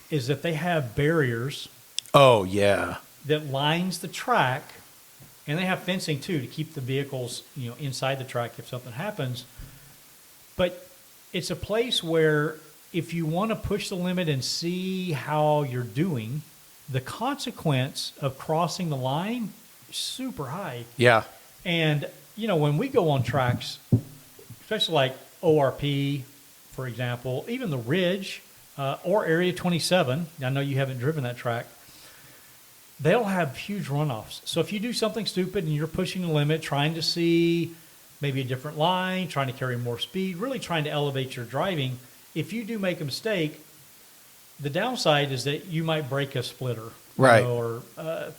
is that they have barriers Oh, yeah. that lines the track, and they have fencing too to keep the vehicles, inside the track if something happens. But it's a place where if you want to push the limit and see how you're doing, the consequence of crossing the line is super high. Yeah. And, when we go on tracks, especially like ORP, for example, even the Ridge or Area 27, I know you haven't driven that track, they'll have huge runoffs. So if you do something stupid and you're pushing the limit, trying to see maybe a different line, trying to carry more speed, really trying to elevate your driving, if you do make a mistake, the downside is that you might break a splitter. Right. Or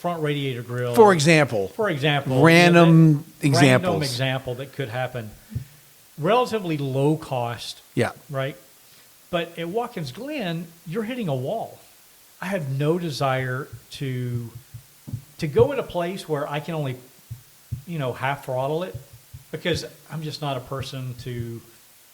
front radiator grill. For example. Random examples. Random example that could happen. Relatively low cost, Yeah. right? But at Watkins Glen, you're hitting a wall. I have no desire to go at a place where I can only, half throttle it, because I'm just not a person to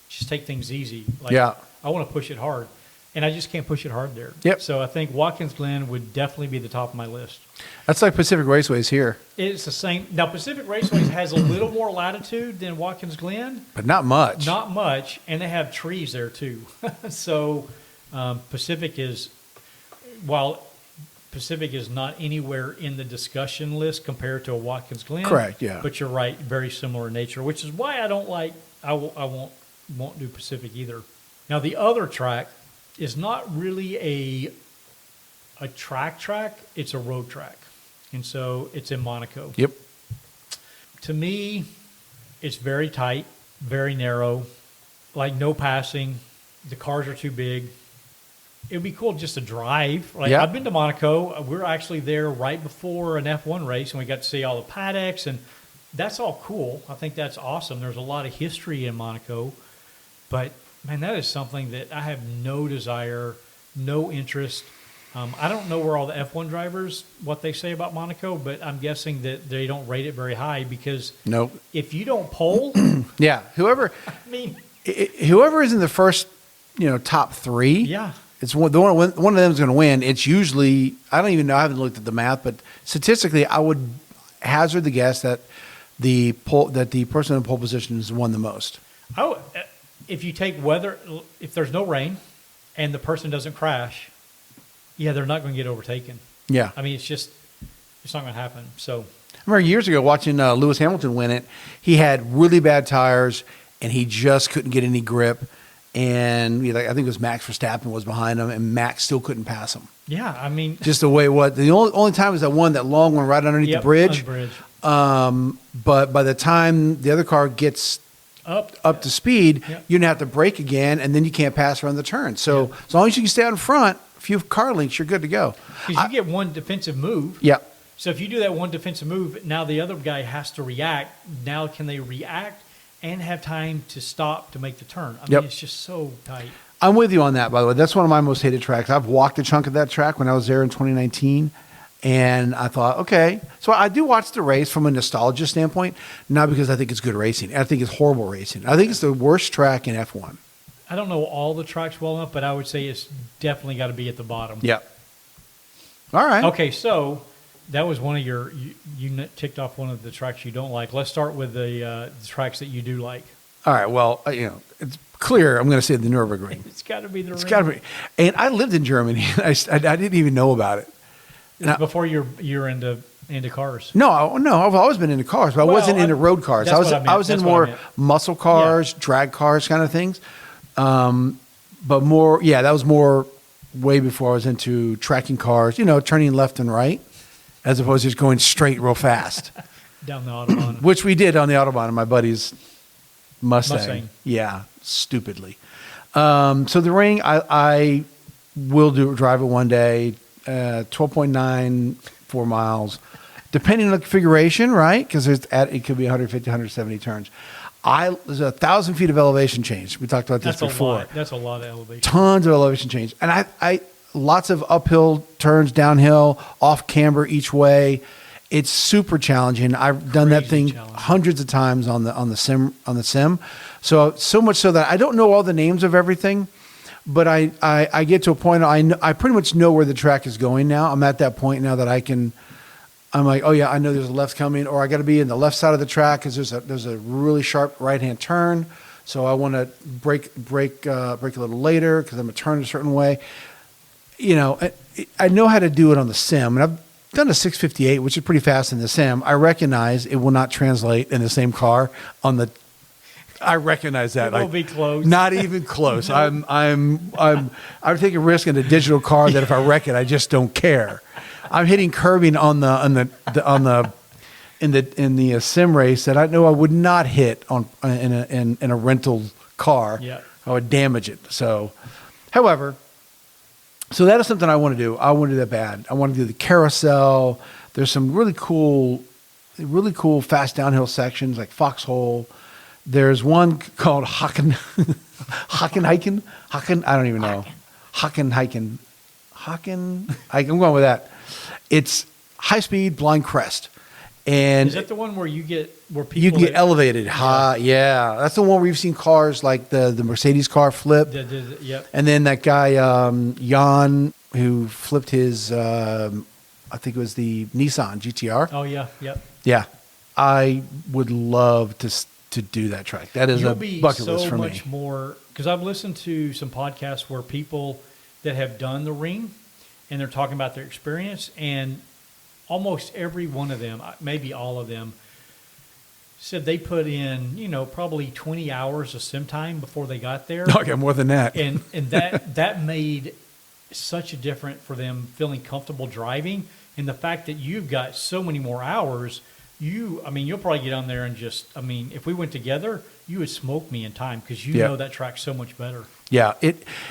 just take things easy. Like, Yeah. I want to push it hard, and I just can't push it hard there. Yep. So I think Watkins Glen would definitely be the top of my list. That's like Pacific Raceways here, It's the same. Now, Pacific Raceways has a little more latitude than Watkins Glen. but not much. Not much, and they have trees there too. So Pacific is, while Pacific is not anywhere in the discussion list compared to a Watkins Glen. Correct, yeah. But you're right, very similar in nature, which is why I don't like. I won't do Pacific either. Now the other track is not really a track. It's a road track, and so it's in Monaco. Yep. To me, it's very tight, very narrow, like no passing. The cars are too big. It would be cool just to drive. Like, Yeah. I've been to Monaco. We're actually there right before an F1 race, and we got to see all the paddocks, and that's all cool. I think that's awesome. There's a lot of history in Monaco, but man, that is something that I have no desire, no interest. I don't know where all the F1 drivers, what they say about Monaco, but I'm guessing that they don't rate it very high, because Nope. if you don't pole, Yeah. Whoever is in the first, top 3. yeah, It's one of them is going to win. It's usually, I don't even know. I haven't looked at the math, but statistically, I would hazard the guess that the person in pole position has won the most. if you take weather, if there's no rain and the person doesn't crash, yeah, they're not going to get overtaken. Yeah. I mean, it's not going to happen. So I remember years ago watching Lewis Hamilton win it. He had really bad tires, and he just couldn't get any grip. And I think it was Max Verstappen was behind him, and Max still couldn't pass him. yeah, I mean, Just the way the only time was that long one right underneath yep, the bridge. on the bridge. But by the time the other car gets up to speed, Yep. you're gonna have to brake again, and then you can't pass around the turn. So as long as you can stay out in front, a few car lengths, you're good to go. Because you get one defensive move. Yeah. So if you do that one defensive move, now the other guy has to react. Now can they react and have time to stop to make the turn? I mean, it's just so tight. I'm with you on that, by the way. That's one of my most hated tracks. I've walked a chunk of that track when I was there in 2019. And I thought, okay. So I do watch the race from a nostalgia standpoint, not because I think it's good racing. I think it's horrible racing. I think it's the worst track in F1. I don't know all the tracks well enough, but I would say it's definitely got to be at the bottom. Yep. All right. Okay, so that was one of you ticked off one of the tracks you don't like. Let's start with the tracks that you do like. All right. Well, it's clear. I'm going to say the Nürburgring. It's got to be the ring. It's got to be. And I lived in Germany. I didn't even know about it. Now, before you're into cars. No, I've always been into cars, but I wasn't into road cars. I was in more muscle cars, drag cars kind of things. But more, that was more way before I was into tracking cars, turning left and right, as opposed to just going straight real fast. Down the Autobahn. Which we did on the Autobahn in my buddy's Mustang. Yeah, stupidly. So the ring, I will drive it one day. 12.94 miles, depending on the configuration, right? Because it could be 150, 170 turns. There's 1,000 feet of elevation change. We talked about this before. That's a lot of elevation. Tons of elevation change, and I lots of uphill turns, downhill, off camber each way. It's super challenging. I've done that thing hundreds of times on the sim. So much so that I don't know all the names of everything. But I get to a point, I pretty much know where the track is going now. I'm at that point now that I'm like, oh yeah, I know there's a left coming, or I got to be in the left side of the track because there's a really sharp right-hand turn. So I want to brake a little later because I'm going to turn a certain way. I know how to do it on the sim, and I've done a 658, which is pretty fast in the sim. I recognize it will not translate in the same car on the. I recognize that. It will be close. Not even close. I'm taking a risk in a digital car that if I wreck it, I just don't care. I'm hitting curbing in the sim race that I know I would not hit in a rental car. Yeah. I would damage it. So, however, that is something I want to do. I want to do that bad. I want to do the carousel. There's some really cool fast downhill sections like Foxhole. There's one called Hockenhiken. I don't even know. Hockenhiken. I'm going with that. It's high speed blind crest. And is that the one where people you can get elevated? Yeah. That's the one where you've seen cars like the Mercedes car flip. Yep. And then that guy Jan who flipped his I think it was the Nissan GTR. Oh yeah, yep. Yeah. I would love to do that track. That is a bucket list for me. You'll be so much more, because I've listened to some podcasts where people that have done the ring and they're talking about their experience, and almost every one of them, maybe all of them, said they put in, probably 20 hours of sim time before they got there. Okay, more than that. And that made such a difference for them feeling comfortable driving. And the fact that you've got so many more hours, you'll probably get on there and if we went together, you would smoke me in time because know that track so much better. Yeah,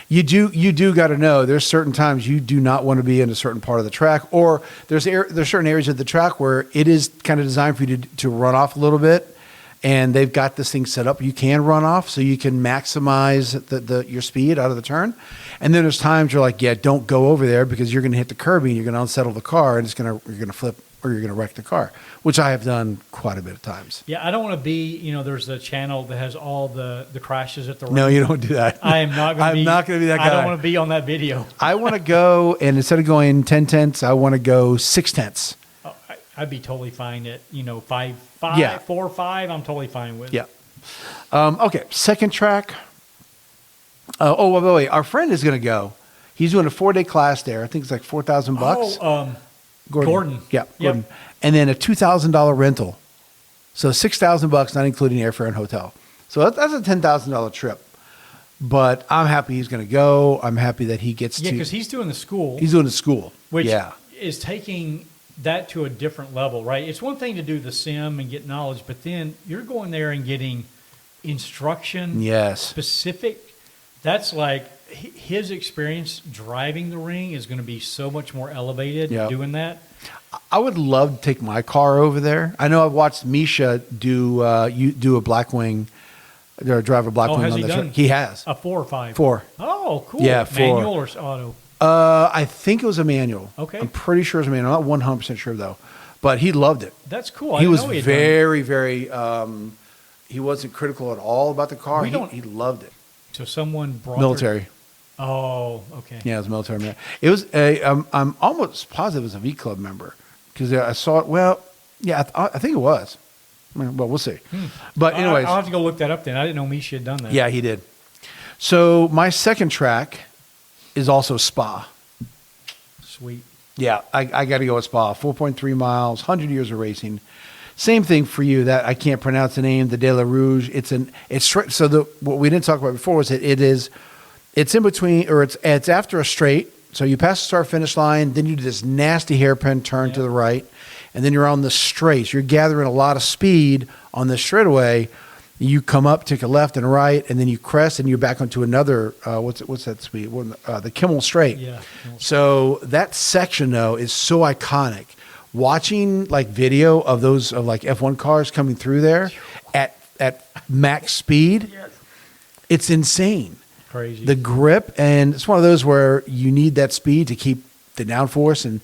you do got to know there's certain times you do not want to be in a certain part of the track, or there's certain areas of the track where it is kind of designed for you to run off a little bit, and they've got this thing set up you can run off so you can maximize your speed out of the turn. And then there's times you're like, yeah, don't go over there because you're going to hit the curbing, you're going to unsettle the car, and you're going to flip or you're going to wreck the car, which I have done quite a bit of times. Yeah, I don't want to be, there's a channel that has all the crashes at the ring. No, you don't do that. I am not going to be. I'm not going to be that guy. I don't want to be on that video. I want to go, and instead of going 10 tenths, I want to go 6 tenths. Oh, I'd be totally fine at, 4 or 5, I'm totally fine with. Yeah. Okay, second track. Wait. Our friend is going to go. He's doing a 4-day class there. I think it's like $4,000. Oh, Gordon. Yeah, Gordon. Yep. And then a $2,000 rental. So $6,000, not including airfare and hotel. So that's a $10,000 trip. But I'm happy he's going to go. I'm happy that he gets to. Yeah, because he's doing the school. He's doing the school. Which is taking that to a different level, right? It's one thing to do the sim and get knowledge, but then you're going there and getting instruction. Yes. Specific. That's like his experience driving the ring is going to be so much more elevated Yep. doing that. I would love to take my car over there. I know I've watched Misha do a Blackwing, or drive a Blackwing has on he the done track. He has. A 4 or 5? 4. Oh, cool. Yeah, 4. Manual or auto? I think it was a manual. Okay. I'm pretty sure it was a manual. I'm not 100% sure though. But he loved it. That's cool. I He didn't was know he had done it. very, very. He wasn't critical at all about the car. We don't- He loved it. So someone brought Military. Oh, okay. Yeah, it was military man. It was I'm almost positive it was a V Club member because I saw it. Well, yeah, I think it was. Well, we'll see. But anyways, I'll have to go look that up then. I didn't know Misha had done that. yeah, he did. So my second track is also Spa. Sweet. Yeah, I got to go with Spa. 4.3 miles, 100 years of racing. Same thing for you. That I can't pronounce the name. The De La Rouge. It's straight. So what we didn't talk about before was that it's in between, or it's after a straight. So you pass the start finish line, then you do this nasty hairpin turn to the right, and then you're on the straight. You're gathering a lot of speed on the straightaway. You come up, take a left and a right, and then you crest, and you're back onto another. What's that speed? The Kimmel Straight. Yeah. So that section though is so iconic. Watching like video of those of like F1 cars coming through there at max speed, it's insane. Crazy. The grip, and it's one of those where you need that speed to keep the downforce, and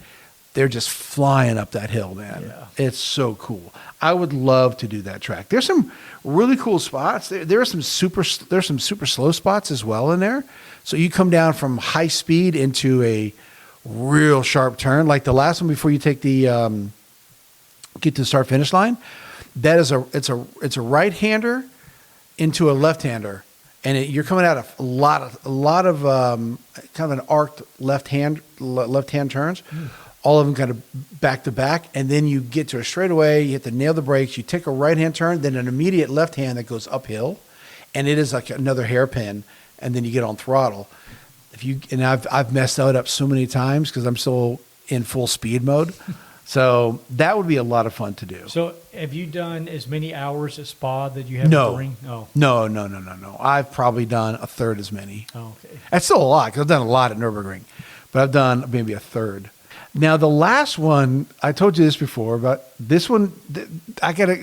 they're just flying up that hill, man. Yeah. It's so cool. I would love to do that track. There's some really cool spots. There are some super slow spots as well in there. So you come down from high speed into a real sharp turn, like the last one before you take the get to the start finish line. That is it's a right hander into a left hander, and you're coming out of a lot of kind of an arced left hand turns. All of them kind of back to back, and then you get to a straightaway. You have to nail the brakes. You take a right hand turn, then an immediate left hand that goes uphill, and it is like another hairpin, and then you get on throttle. I've messed that up so many times because I'm still in full speed mode. So that would be a lot of fun to do. So have you done as many hours at Spa that you have No. at the ring? Oh. No. I've probably done a third as many. Oh, okay. That's still a lot because I've done a lot at Nürburgring, but I've done maybe a third. Now the last one, I told you this before, but this one, let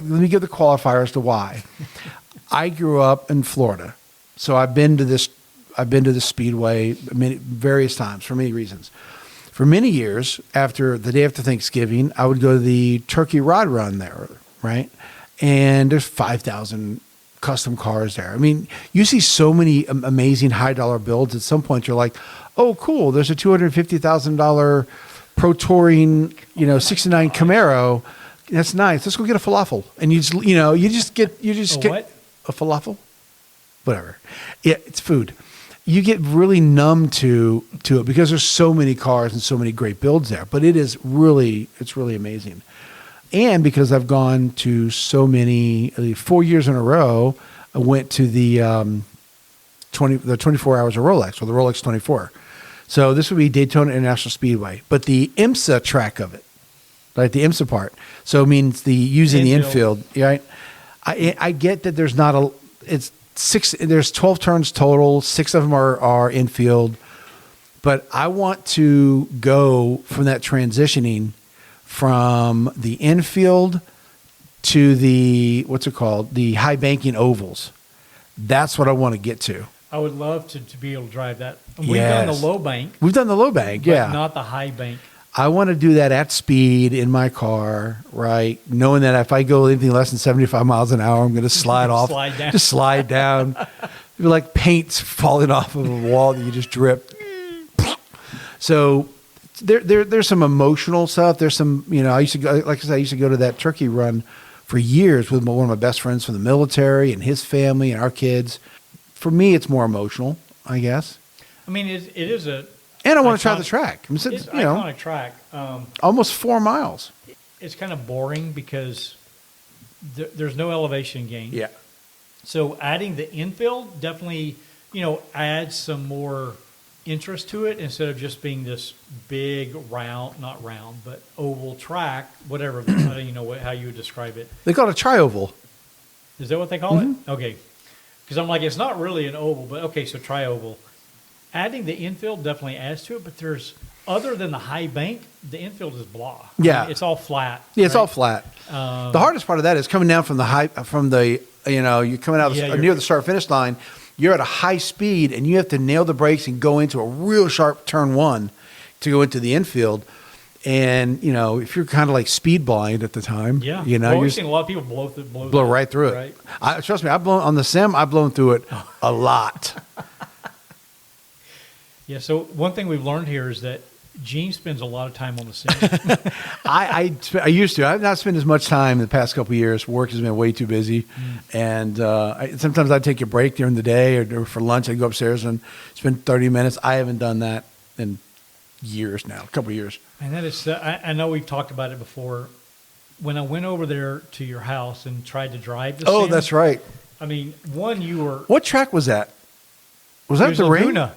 me give the qualifier as to why. I grew up in Florida, so I've been to this speedway various times for many reasons. For many years, after the day after Thanksgiving, I would go to the Turkey Rod Run there, right? And there's 5,000 custom cars there. I mean, you see so many amazing high dollar builds. At some point, you're like, oh, cool. There's a $250,000 Pro Touring, 69 Camaro. That's nice. Let's go get a falafel. And you just get What? a falafel, whatever. Yeah, it's food. You get really numb to it because there's so many cars and so many great builds there. But it's really amazing. And because I've gone to so many, 4 years in a row, I went to the 24 hours of Rolex, or the Rolex 24. So this would be Daytona International Speedway, but the IMSA track of it, like the IMSA part. So it means using the infield, right? I get that there's it's 6. There's 12 turns total. 6 of them are infield, but I want to go from that transitioning from the infield to the the high banking ovals. That's what I want to get to. I would love to be able to drive that. We've done the low bank. We've done the low bank, but yeah. not the high bank. I want to do that at speed in my car, right? Knowing that if I go anything less than 75 miles an hour, I'm going to slide off. Slide down. Just slide down. It'd be like paint's falling off of a wall that you just drip. So there's some emotional stuff. There's some, I used to go, like I said, I used to go to that turkey run for years with one of my best friends from the military and his family and our kids. For me, it's more emotional, I guess. I mean, it is a... And I want to try the track. It's an iconic track. Almost 4 miles. It's kind of boring because there's no elevation gain. Yeah. So adding the infield definitely, adds some more interest to it instead of just being this big not round, but oval track, whatever. I don't even know how you would describe it. They call it a tri-oval. Is that what they call it? Okay. Because I'm like, it's not really an oval, but okay, so tri-oval. adding the infield definitely adds to it, but there's other than the high bank, the infield is blah. Yeah. It's all flat. Yeah, it's right? all flat. The hardest part of that is coming down from you're coming out near the start finish line. You're at a high speed, and you have to nail the brakes and go into a real sharp turn one to go into the infield. And if you're kind of like speed blind at the time, Yeah. you're we've seen a lot of people blow right through it. Right? Trust me, I've blown on the sim. I've blown through it a lot. Yeah. So one thing we've learned here is that Gene spends a lot of time on the sim. I used to. I've not spent as much time in the past couple of years. Work has been way too busy, and sometimes I'd take a break during the day or for lunch. I'd go upstairs and spend 30 minutes. I haven't done that in years now, a couple of years. And that is, I know we've talked about it before. When I went over there to your house and tried to drive the sim, That's right. I mean, you were. What track was that? Was that the ring? Laguna.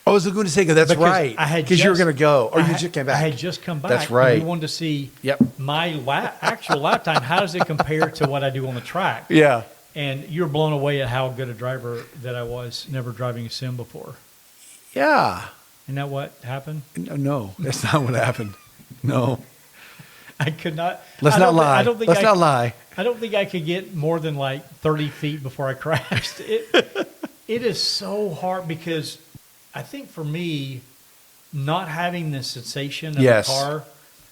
Oh, it was Laguna Seca. That's Because right. Because you were going to go, or you just came back. I had just come back. That's right. And we wanted to see my actual lap time. How does it compare to what I do on the track? Yeah. And you're blown away at how good a driver that I was, never driving a sim before. Yeah. Isn't that what happened? No, that's not what happened. No. I could not. Let's not lie. Let's not lie. I don't think I could get more than like 30 feet before I crashed. It is so hard because I think for me, not having the sensation of the car,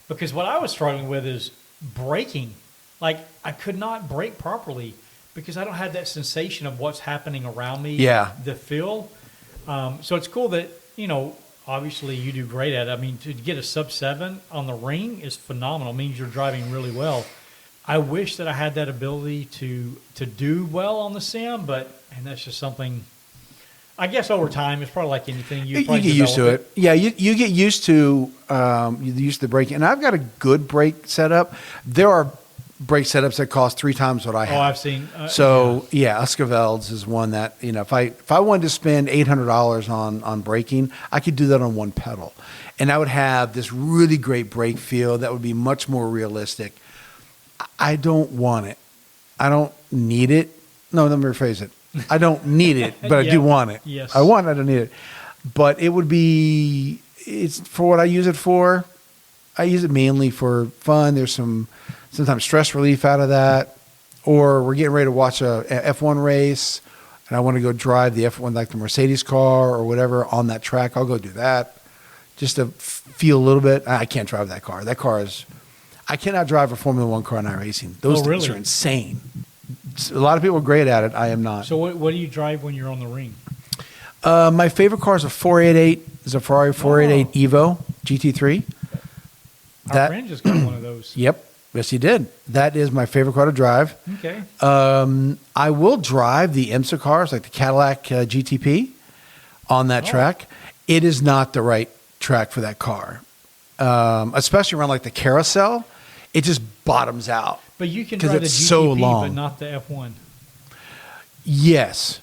because what I was struggling with is braking. Like I could not brake properly because I don't have that sensation of what's happening around me. Yeah. The feel. So it's cool that, obviously you do great at it. I mean, to get a sub-7 on the ring is phenomenal. It means you're driving really well. I wish that I had that ability to do well on the sim, and that's just something. I guess over time, it's probably like anything. You get used to it. Yeah, you get used to the braking. And I've got a good brake setup. There are brake setups that cost 3 times what I have. Oh, I've seen. Esquivel's is one that if I wanted to spend $800 on braking, I could do that on one pedal, and I would have this really great brake feel that would be much more realistic. I don't want it. I don't need it. No, let me rephrase it. I don't need it, but I do want it. Yes. I want it, I don't need it. But it's for what I use it for. I use it mainly for fun. There's sometimes stress relief out of that. Or we're getting ready to watch a F1 race, and I want to go drive the F1, like the Mercedes car or whatever, on that track. I'll go do that just to feel a little bit. I can't drive that car. I cannot drive a Formula One car in iRacing. Those things are insane. A lot of people are great at it. I am not. So what do you drive when you're on the ring? My favorite car is a 488. Is a Ferrari 488 Evo GT3. Our friend just got one of those. Yep. Yes, he did. That is my favorite car to drive. Okay. I will drive the IMSA cars, like the Cadillac GTP, on that track. It is not the right track for that car, especially around like the carousel. It just bottoms out. But you can drive the GTP, so long. but not the F1. Yes.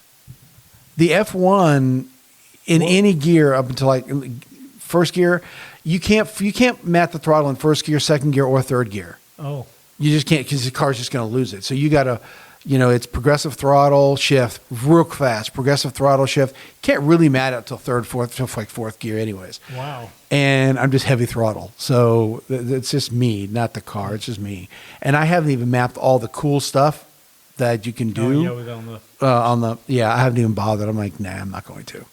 The F1 in any gear up until like first gear, you can't mat the throttle in first gear, second gear, or third gear. Oh. You just can't, because the car's just going to lose it. So you got to, it's progressive throttle shift real fast, progressive throttle shift. Can't really mat it till third, fourth, till like fourth gear anyways. Wow. And I'm just heavy throttle. So it's just me, not the car. It's just me. And I haven't even mapped all the cool stuff that you can do. I haven't even bothered. I'm like, nah, I'm not going to.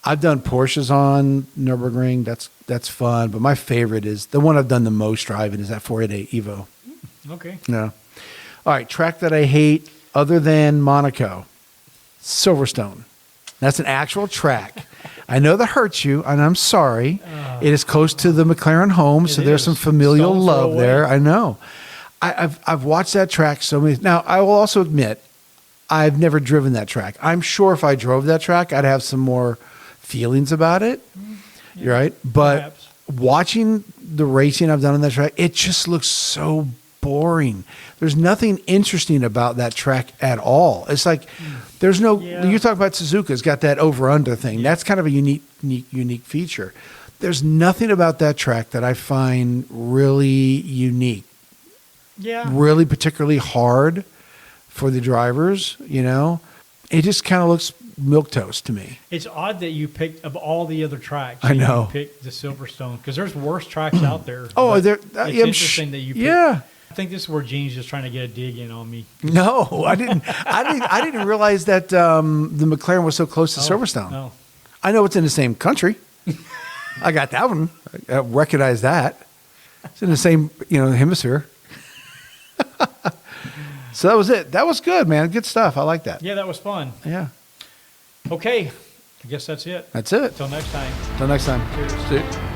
I've done Porsches on Nürburgring. That's fun. But my favorite is the one I've done the most driving is that 488 Evo. Okay. Yeah. All right. Track that I hate other than Monaco, Silverstone. That's an actual track. I know that hurts you, and I'm sorry. It is close to the McLaren home, so there's some familial love there. I know. I've watched that track so many. Now, I will also admit, I've never driven that track. I'm sure if I drove that track, I'd have some more feelings about it. Yeah, right? But perhaps. Watching the racing I've done on that track, it just looks so boring. There's nothing interesting about that track at all. It's like there's no. You're talking about Suzuka's got that over/under thing. That's kind of a unique feature. There's nothing about that track that I find really unique. Yeah. Really particularly hard for the drivers. It just kind of looks milquetoast to me. It's odd that you picked of all the other tracks. I know. You picked the Silverstone because there's worse tracks out there. Oh, but there. It's I'm interesting that you. Picked, yeah. I think this is where Gene's just trying to get a dig in on me. No, I didn't. I didn't realize that the McLaren was so close to Silverstone. No. I know it's in the same country. I got that one. I recognize that. It's in the same, hemisphere. So that was it. That was good, man. Good stuff. I like that. Yeah, that was fun. Yeah. Okay, I guess that's it. That's it. Until next time. Until next time. Cheers. See you.